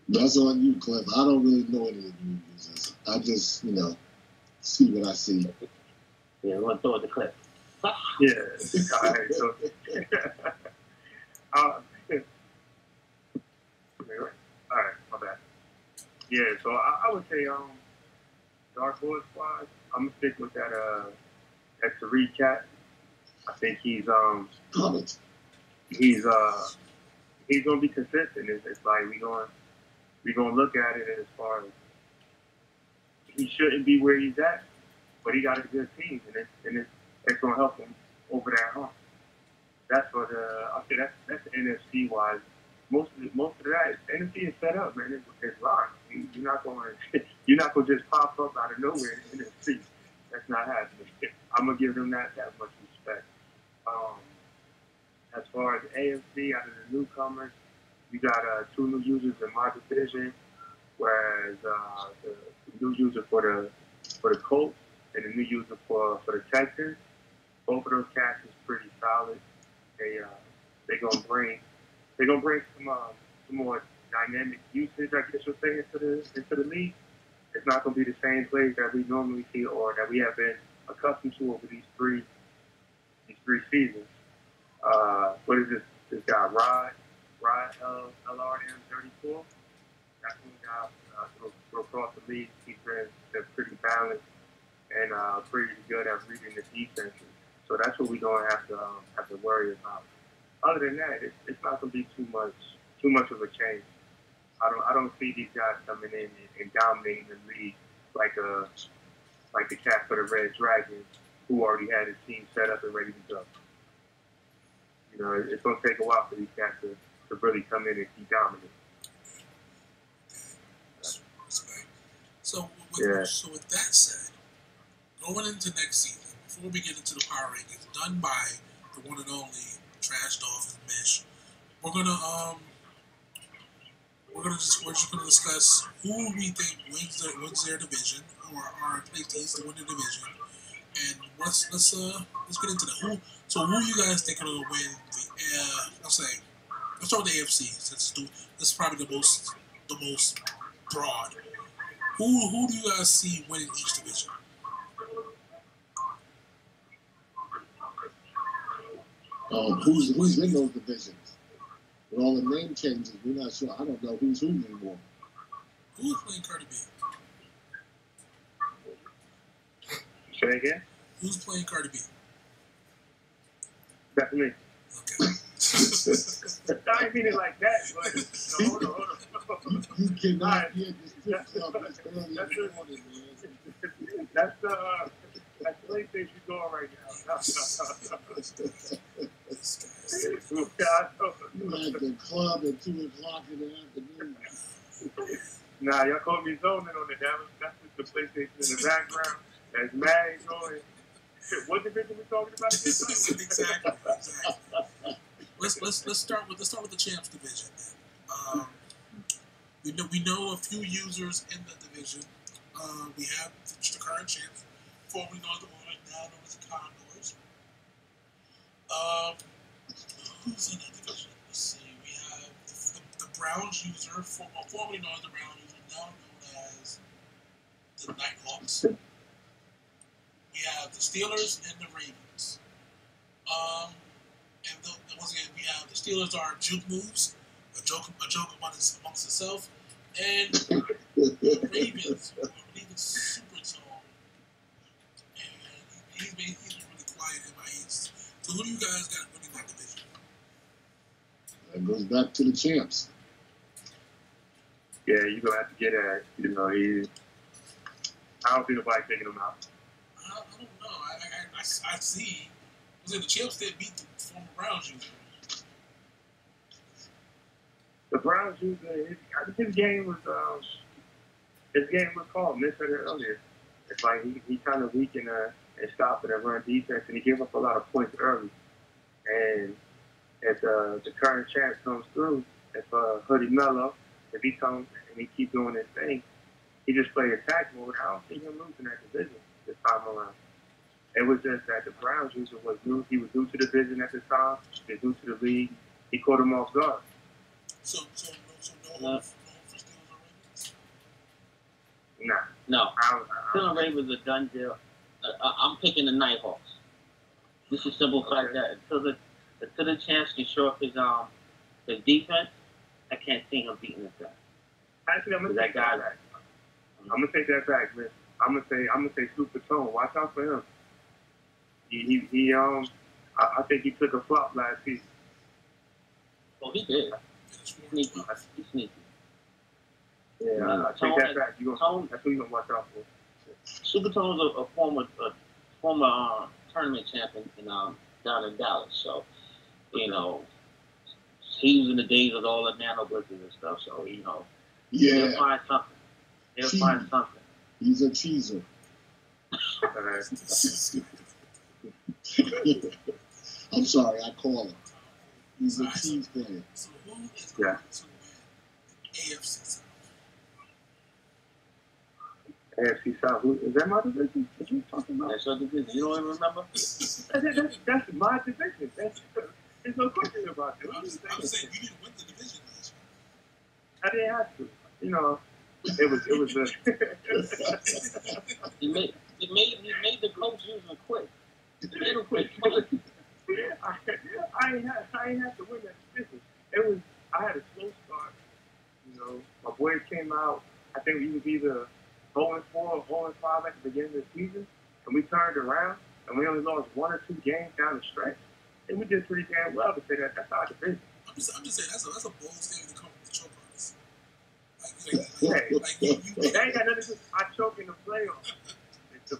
That's on you, Cliff. I don't really know any of the new users. I just, see what I see. Yeah, we're going to throw it to Cliff. Yeah. All right. So, all right. My bad. Yeah. So I would say dark horse wise, I'm gonna stick with that Tariq Cat. I think he's gonna be consistent. It's like we gonna look at it as far as he shouldn't be where he's at, but he got a good team, and it's gonna help him over that hump. That's what I say. That's the NFC wise. Most of that NFC is set up, man. It's locked. You're not gonna just pop up out of nowhere in the NFC. That's not happening. I'm gonna give them that much respect. As far as AFC, out of the newcomers, you got two new users in my division, whereas the new user for the Colts and the new user for the Texans, both of those cats is pretty solid. They're gonna bring some more dynamic usage, I guess you'll say, into the league. It's not gonna be the same plays that we normally see or that we have been accustomed to over these three seasons. What is this guy, Rod LRM34? That's one guy through across the league. He's been pretty balanced and pretty good at reading the defenses. So that's what we're gonna have to worry about. Other than that, it's not gonna be too much of a change. I don't see these guys coming in and dominating the league like the cat for the Red Dragons, who already had his team set up and ready to go. It's gonna take a while for these cats to really come in and be dominant. So with that said, going into next season, before we get into the power rankings done by the one and only Trash Dolphins Mish, we're just gonna discuss who we think wins their division or are placed to win the division, and let's get into that. Who you guys think are gonna win let's start with the AFC since this is probably the most broad. Who do you guys see winning each division? Who's in those divisions? With all the name changes, we're not sure. I don't know who's who anymore. Who's playing Cardi B? Say again? Who's playing Cardi B? That's me. Okay. I didn't mean it like that, but hold on. You cannot hear this stuff this early in the morning, man. That's PlayStation going right now. You at the club at 2 o'clock in the afternoon. Nah, y'all caught me zoning on it. That's just the PlayStation in the background. That's Madden going. What division we talking about? Exactly. Let's start with the champs division. Then. We know a few users in the division. We have the current champs, formerly known as the Oilers, now known as the Condors. Who's in that division? Let's see. We have the Browns user, formerly known as the Browns user, now known as the Nighthawks. We have the Steelers and the Ravens. And once again, we have the Steelers are juke moves, a joke amongst itself, and the Ravens, I believe it's super tall, and he's been really quiet in my East. So who do you guys got winning that division? That goes back to the champs. Yeah, you're gonna have to get at. I don't see nobody taking him out. I don't know. I see. Was it the champs that beat the former Browns user? The Browns user, his game was called. Miss said it earlier. It's like he kind of weak in stopping and run defense, and he gave up a lot of points early. And if the current champ comes through, if Hoodie Mello, if he comes and he keeps doing his thing, he just play attack mode. I don't see him losing that division this time around. It was just that the Browns user was new. He was new to the division at the time. He was new to the league. He caught him off guard. So no hope for Steelers or Ravens? No. Steelers Ravens are done deal. I'm picking the Nighthawks. This is simple fact that until the chance can show up his defense, I can't see him beating this guy. Actually, I'm gonna take that back. I'm gonna take that back, man. I'm gonna say Super Tone. Watch out for him. I think he took a flop last season. Oh, he did. He's sneaky. Yeah, take that back. That's who you're gonna watch out for. Super Tone's a former tournament champion down in Dallas. So, he was in the days of all the nano blitzes and stuff. So, they'll find something. He's a cheeser. I'm sorry, I call him. He's a cheese player. So who is going to win AFC South? AFC South. Is that my division? What you talking about? That's your division. You don't even remember? That's my division. There's no question about it. I'm saying you didn't win the division last year. I didn't have to. It was He made the coach use him quick. He made him quick. I ain't have to win that division. I had a slow start. My boys came out. I think we was either 0-4 or 0-5 at the beginning of the season, and we turned around and we only lost 1 or 2 games down the stretch, and we did pretty damn well to say that. That's our division. I'm just saying that's a bold statement to come from the choke artist. That ain't got nothing to do. I choke in the playoffs. The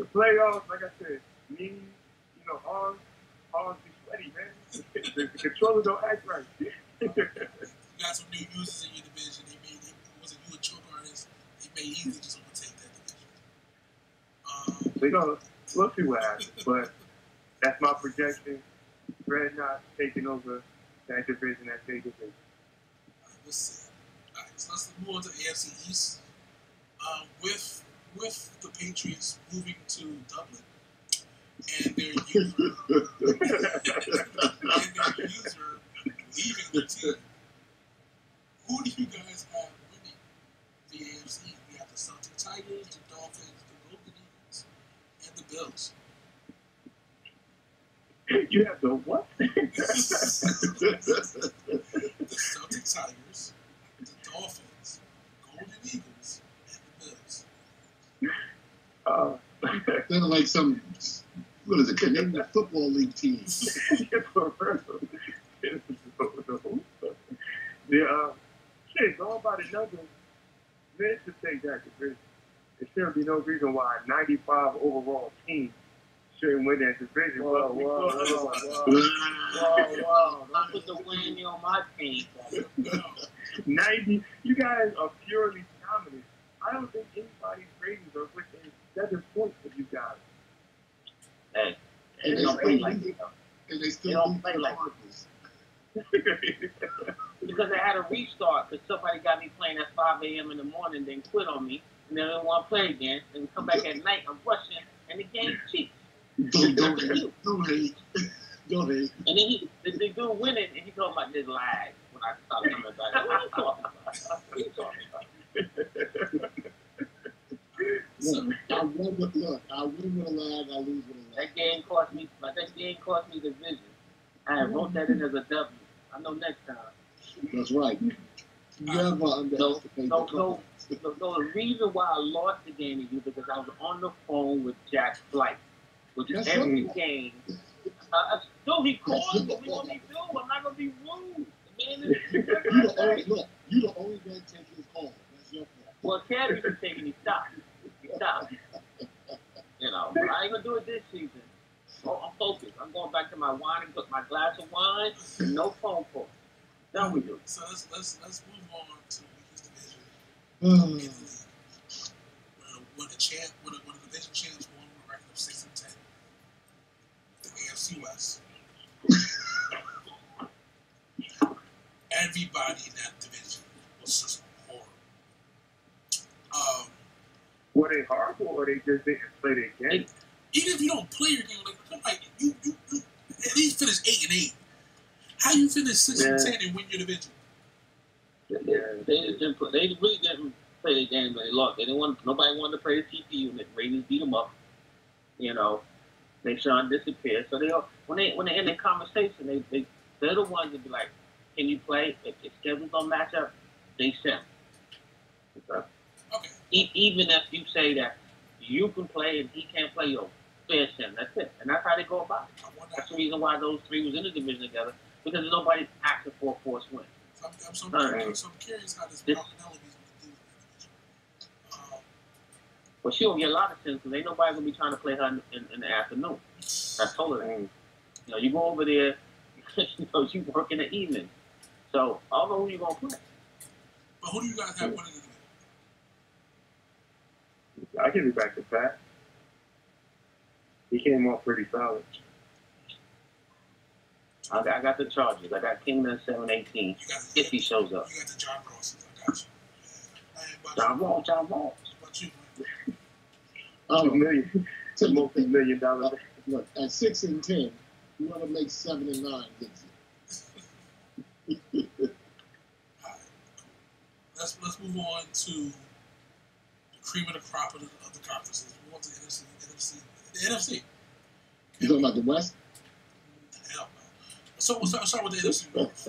playoffs, like I said, me, arms be sweaty, man. The controllers don't act right. You got some new users in your division. Wasn't you a choke artist? They may easily just overtake that division. We'll see what happens. But that's my projection. Red not taking over that division, that big division. All right, we'll see. All right, so let's move on to the AFC East. With the Patriots moving to Dublin and their user leaving the team, who do you guys have winning the AFC? We have the Celtic Tigers, the Dolphins, the Golden Eagles, and the Bills. You have the what? The Celtic Tigers, the Dolphins, Golden Eagles, and the Bills. They're like some, what is it, Canadian Football League team. Going by the numbers, men should take that division. There shouldn't be no reason why a 95 overall team shouldn't win that division. Whoa. Don't put the whammy on my team. 90, you guys are purely dominant I don't think anybody's ratings are within 7 points of you guys. Hey, And they don't play like that. And they still They don't play like Cardinals. Because I had a restart because somebody got me playing at 5 a.m. in the morning, then quit on me, and then they want to play again, and come back at night, I'm rushing, and the game cheap. Don't hate. And then they do winning, and he talking about this lag when I start coming back. What are you talking about? What are you talking about? Look, I win with a lag, I lose with a lag. That game cost me the vision. I wrote that in as a W. I know next time. That's right. Never underestimate the No, the reason why I lost the game to you because I was on the phone with Jack Flight, which is every game. So he called me. What we gonna be doing? I'm not gonna be rude. You the only man taking his call. That's your fault. Well, Cabby was taking his stops. You know, but I ain't gonna do it this season. Oh, I'm focused. I'm going back to my wine and cook my glass of wine and no phone calls. Done we do. So let's move on to the weakest division in the league. When the division champs won with a record of 6-10, the AFC West. Everybody in that division was just horrible. Were they horrible or they just didn't play their game? Even if you don't play your game, like you at least finish 8-8. How you finish 6-10 and win your division? Yeah, they really didn't play their game, but they lost. Nobody wanted to play the TP unit. Ravens beat them up. You know, make Sean disappear. So when they end the conversation, they're the ones that be like, "Can you play? If schedules don't match up, they send." Okay. Even if you say that you can play and he can't play, fair him. That's it, and that's how they go about it. That's the reason why those three was in the division together because nobody's asking for a forced win. So I'm curious how this Penelope's going to do in that division. Well, she don't get a lot of sense because ain't nobody gonna be trying to play her in the afternoon. I told her that. You know, you go over there, you work in the evening. So I don't know who you gonna play. But who do you guys have winning the division? I'll give it back to Pat. He came off pretty solid. I got the Chargers. I got Kingdom 7-18. If he shows up. You got the John Rosses. I got you. John Ross. What about you, $2 million. It's a multi-million-dollar. Look, at 6-10, you want to make 7-9, gets it. All right. Let's move on to the cream of the crop of the conferences. Move on to the NFC. You talking about the West? Hell no. So we'll start with the NFC North.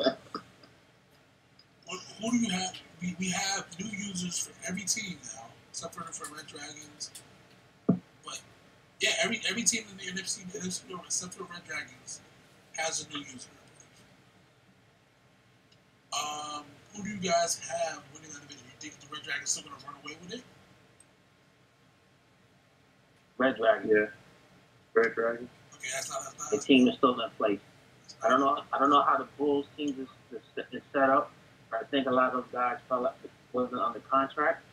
Who do you have? We have new users for every team now, except for Red Dragons. But yeah, every team in the NFC North, except for the Red Dragons, has a new user. Who do you guys have winning that division? You think the Red Dragons still going to run away with it? Red Dragon. Yeah. Red Dragon. Okay, that's not. The team is still in place. I don't know how the Bulls team is set up. I think a lot of those guys wasn't under contract.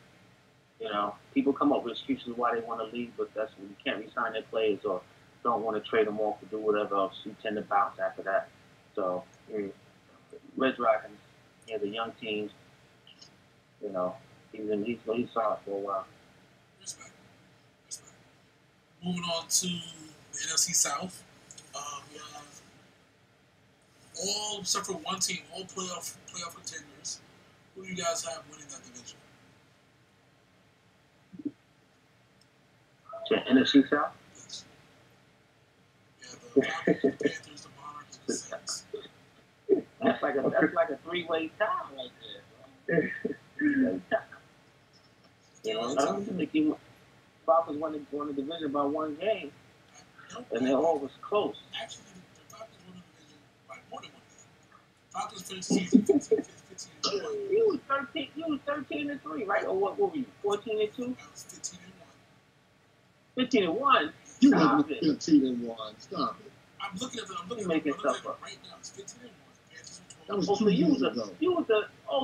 You know, people come up with excuses why they want to leave, but that's when you can't re-sign their players or don't want to trade them off to do whatever else. You tend to bounce after that. So, Red Dragons, the young teams, you know, he's solid for a while. Respect. Moving on to the NFC South, we have all except for one team, all playoff contenders. Who do you guys have winning that division? The NFC South? Yes. Yeah, the Falcons, the Panthers, the Monarchs, and the Saints. That's like a three-way tie right there. Three-way tie. You know, I don't think Falcons won the division by one game, and they all was close. Actually, the Falcons won the division by more than one game. Falcons finished the season 15-1. You was 13-3, right? Or what were you? 14-2? I was 15-1. 15-1. You were 15-1. Stop it. I'm looking at it right now. It's 15-1. That was 2 years ago.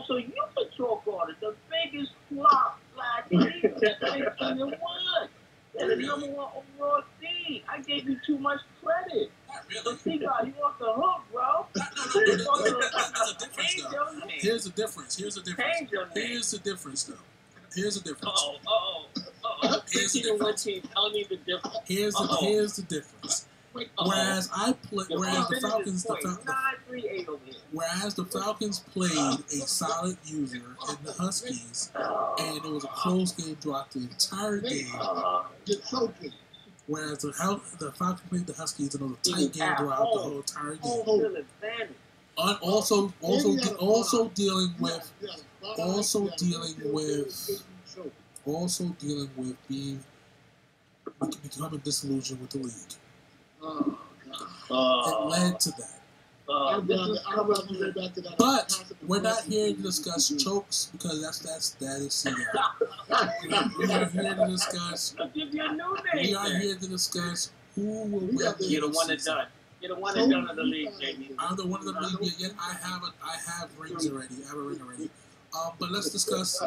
So you could chalk on it. The biggest flop last season at 19-1. They're the number one overall seed. I gave you too much credit. Not really. So see, God, you off the hook, bro. No. There's a difference, though. Here's the difference. Here's the difference. Here's the difference, though. Here's the difference. Here's the difference. Telling me the difference. Here's the difference. Whereas the Falcons played a solid user in the Huskies, and it was a close game throughout the entire game. Whereas the Falcons played the Huskies, and it was a tight game throughout the whole entire game. Also dealing with becoming disillusioned with the league. It led to that. But we're not here to discuss chokes because that is CR. We are here to discuss. We are here to discuss who will win. You're the one that done. You're the one that done of the league, Jamie. I'm the one of the league. Yet I have rings already. I have a ring already. But let's discuss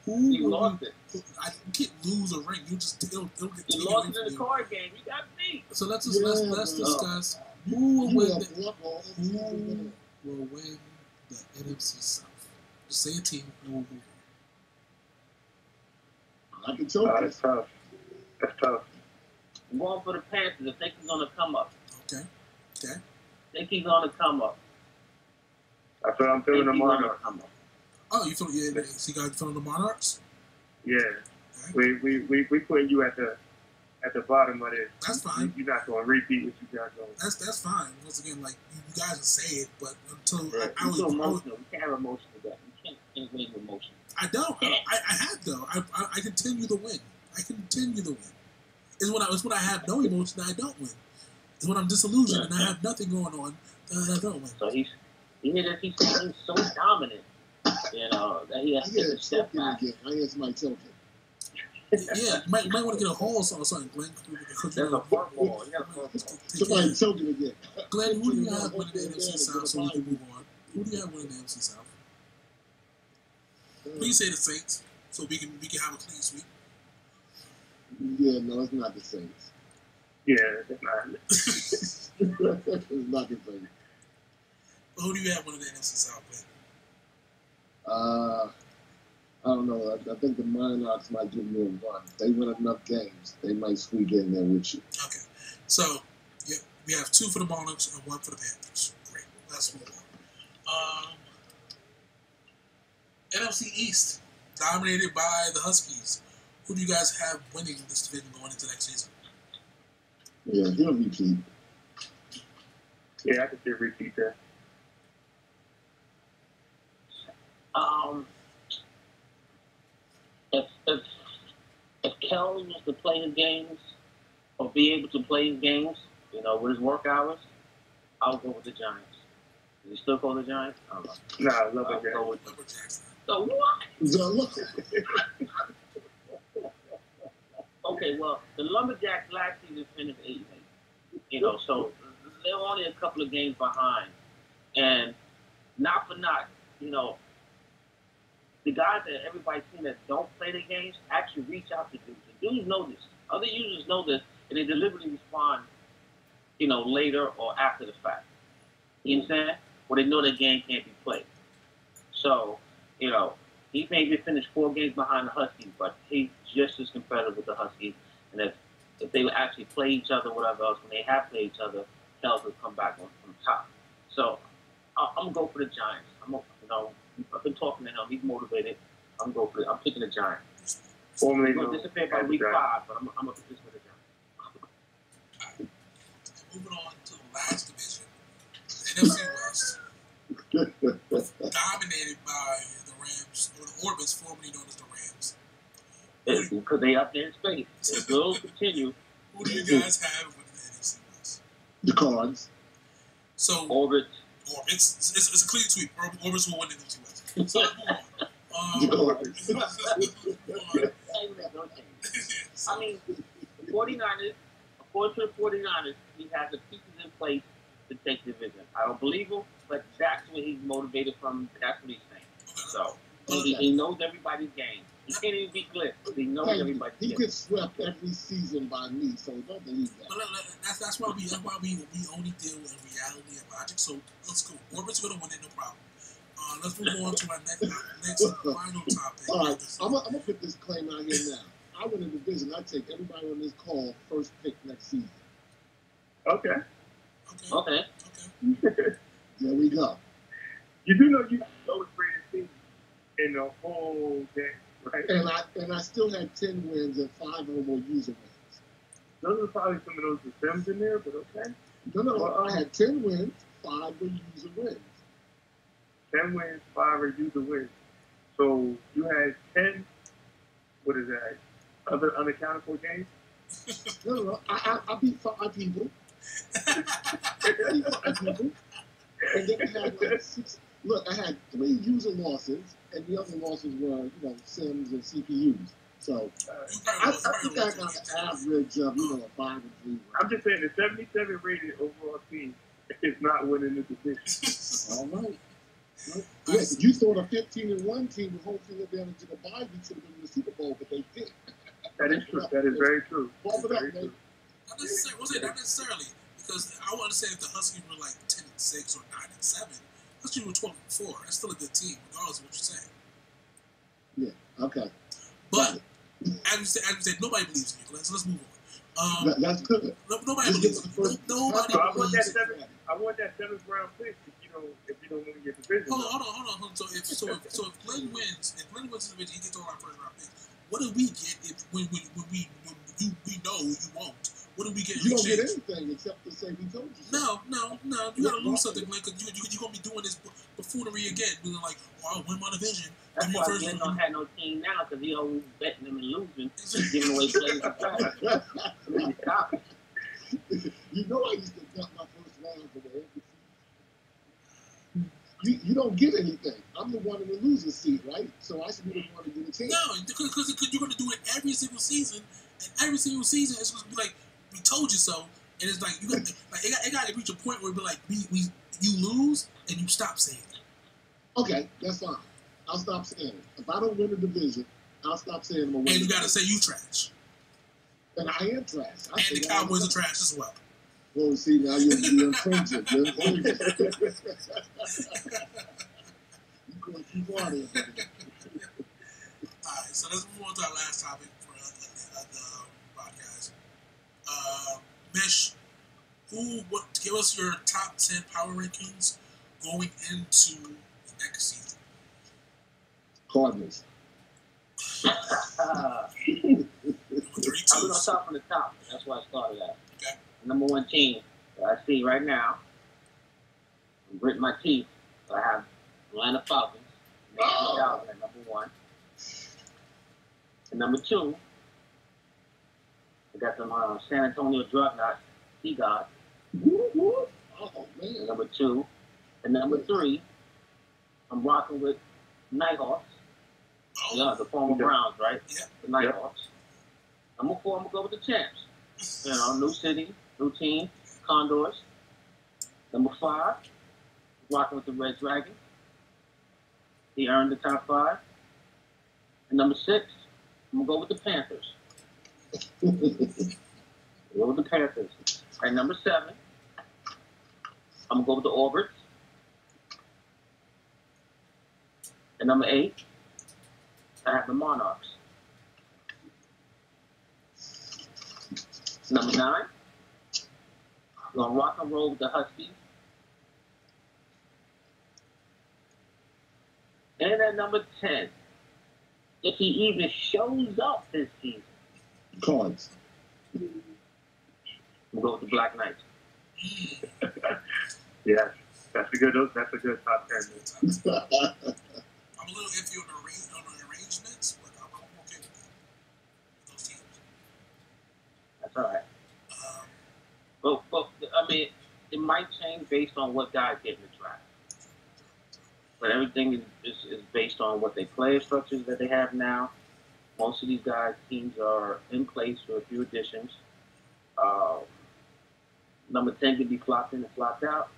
who You lost it. I can't lose a ring. You just it'll get taken You away lost from it in the you. card game. You got beat. So let's discuss who will win the NFC South. Just say a team who will move I can choke That's tough. That's tough. I'm going for the Panthers. I think he's going to come up. Okay. I think he's going to come up. That's what I'm feeling tomorrow. Oh, you feel so you guys feeling the Monarchs? Yeah. Okay. We putting you at the bottom of this. That's fine. You're not going to repeat what you got going. That's fine. Once again, like you guys can say it, but until I You're so emotional. You can't have emotion to that. You can't win emotion. I don't. I have though. I continue to win. I continue to win. It's when I have no emotion that I don't win. It's when I'm disillusioned and I have nothing going on that I don't win. So he's so dominant, that he has to take a step back. I hear somebody choking. Yeah, you might want to get a hole or something, Glenn. There's a football. Somebody choking again. Glenn, who do you have winning the NFC South so we can move on? Who do you have winning the NFC South? Please say the Saints so we can have a clean sweep. Yeah, no, it's not the Saints. Yeah, it's not. It's not the Saints. Who do you have winning the NFC South, Glenn? I don't know. I think the Monarchs might give you a run. If they win enough games, they might squeak in there with you. Okay. So, yeah, we have 2 for the Monarchs and 1 for the Panthers. Great. Let's move on. NFC East, dominated by the Huskies. Who do you guys have winning this division going into next season? Yeah, he'll repeat. Yeah, I can see a repeat there. If Kelly was to play his games or be able to play his games, with his work hours, I'll go with the Giants. Does he still call the Giants? I don't know. Nah, I love it. Lumberjacks. So what? Okay, well, the Lumberjacks last season finished 8-8. So they're only a couple of games behind. And not for not, the guys that everybody's seen that don't play the games actually reach out to dudes. The dudes know this. Other users know this, and they deliberately respond, later or after the fact. You understand? Or they know the game can't be played. So, he maybe finished 4 games behind the Huskies, but he's just as competitive with the Huskies. And if they would actually play each other, whatever else, when they have played each other, Kells will come back from top. So, I'm going to go for the Giants. I've been talking to him. He's motivated. I'm picking the Giants. Formerly He's going to disappear by week 5, but I'm going to pick this with the Giants. Moving on to the last division, the NFC West, dominated by the Rams, or the Orbits, formerly known as the Rams. Because they up there in space. It will continue. Who do you guys have with the NFC West? The Cards. So Orbits. It's a clean sweep. Orbits will win the NFC West. So I mean, the 49ers, according to the 49ers, he has the pieces in place to take the division. I don't believe him, but that's what he's motivated from. That's what he's saying. So he knows everybody's game. He can't even beat Cliff. He knows everybody. He gets swept every season by me, so don't believe that. But that's why we only deal with reality and logic. So let's go. Orbit's gonna win it, no problem. Let's move on to our next final topic. All right, I'm gonna put this claim out here now. I win a division. I take everybody on this call first pick next season. Okay. There we go. You do know you always greatest team in the whole game, right? And I still had 10 wins and 5 of them were user wins. Those are probably some of those Sims in there, but okay. No. I had 10 wins, 5 were user wins. 10 wins, 5 are user wins. So you had 10. What is that? Other unaccountable games? No. I beat 5 people. And then I had like 6. Look, I had 3 user losses, and the other losses were, Sims and CPUs. So I think I got an average of, a 5 and 3. I'm just saying the 77 rated overall team is not winning the division. All right. Yes, you thought a 15-1 team with home field advantage in the bye week should have been in the Super Bowl, but they didn't. That is true. That is very true. Not necessarily, because I want to say if the Huskies were like 10-6 or 9-7, Huskies were 12-4. That's still a good team, regardless of what you're saying. Yeah. Okay. But as you said, nobody believes in you. So let's move on. That's good. Nobody believes in you. Nobody believes in you. I want that 7th round pick if you don't win your division. Hold on. So if Glenn wins, the division, he gets all our first round picks. What do we get when we know you won't? What do we get? You don't get anything except to say we told you. No. You gotta lose something, Glenn, because you're gonna be doing this buffoonery again. Being like, I'll win my division. That's why Glenn don't have no team now, because he always betting them and losing, giving away players and trash. You know I used to cut my first round for the every season. You don't get anything. I'm the one in the loser's seat, right? So I should be the one to get a chance. No, because you're going to do it every single season, and every single season it's going to be like, we told you so, and it's like, it got to reach a point where it be like, you lose, and you stop saying it. Okay, that's fine. I'll stop saying it. If I don't win the division, I'll stop saying I'm a winner. And you got to say you trash. And I am trash. And the Cowboys are trash as well. Well, see, now you're infringing. You're going too far there. All right, so let's move on to our last topic for the podcast. Mish, give us your top 10 power rankings going into the next season. Cardinals. I'm going to start from the top. That's why I started at. Okay. Number 1 team that I see right now, I'm gritting my teeth. So I have Atlanta Falcons. At number 1. And number 2, I got some San Antonio Drug-Knot, T-God. Oh, man. Number 2. And number 3, I'm rocking with Nighthawks. Oh. Yeah, the former Browns, right? Yeah. The Nighthawks. Number 4, I'm going to go with the Champs. New city, new team, Condors. Number 5, rocking with the Red Dragon. He earned the top 5. And number 6, I'm going to go with the Panthers. Go with the Panthers. And number 7, I'm going to go with the Orbits. And number 8, I have the Monarchs. Number 9, I'm going to rock and roll with the Huskies. And at number 10, if he even shows up this season, Cards. we'll go with the Black Knights. Yeah, that's a good top 10. I'm a little iffy on the arrangements, but I'm okay with that. With those teams. That's all right. But I mean, it might change based on what guys get in the draft. But everything is based on what they player structures that they have now. Most of these guys' teams are in place for a few additions. Number 10 can be flopped in and flopped out.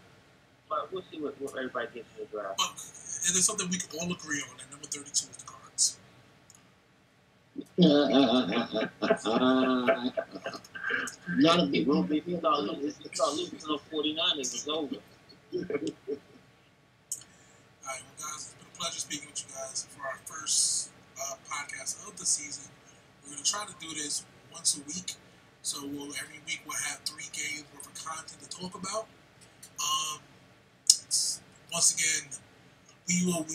But we'll see what everybody gets in the draft. But there's something we can all agree on, and number 32 is the Cards. Not a big one. If you start losing to the 49ers, it's over. All right, well, guys, it's been a pleasure speaking with you guys for our first podcast of the season. We're going to try to do this once a week. So every week we'll have 3 games worth of content to talk about. Once again, we will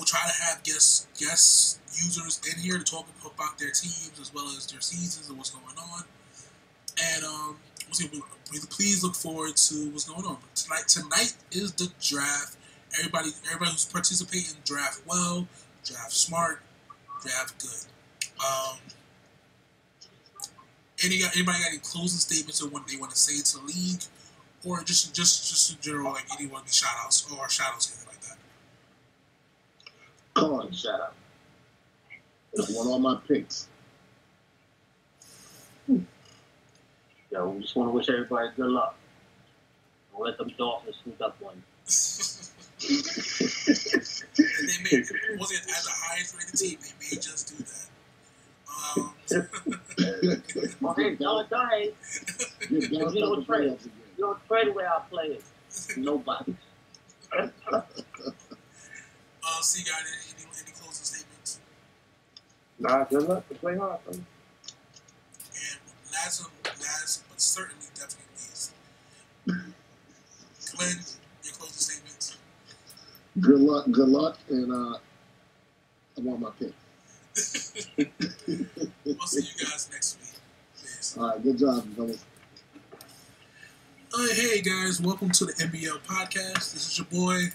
try to have guest users in here to talk about their teams as well as their seasons and what's going on. And please look forward to what's going on. Tonight is the draft. Everybody who's participating, draft well, draft smart, draft good. Anybody got any closing statements or what they want to say to the league, or just in general, like anyone, shout outs, anything like that? Come on, shout out. I want all my picks. Yo, we just want to wish everybody good luck. Don't let them Dolphins sneak up on you. And they wasn't as the highest rated team. They may just do that. Okay, don't die. You don't trade away our players. Nobody. See, you guys, any closing statements? Nah, good luck to play hard, bro. And last but certainly definitely least, Glenn, your closing statements. Good luck, and I want my pick. We'll see you guys next week. Peace. All right, good job, fellas. Hey guys, welcome to the NBL podcast. This is your boy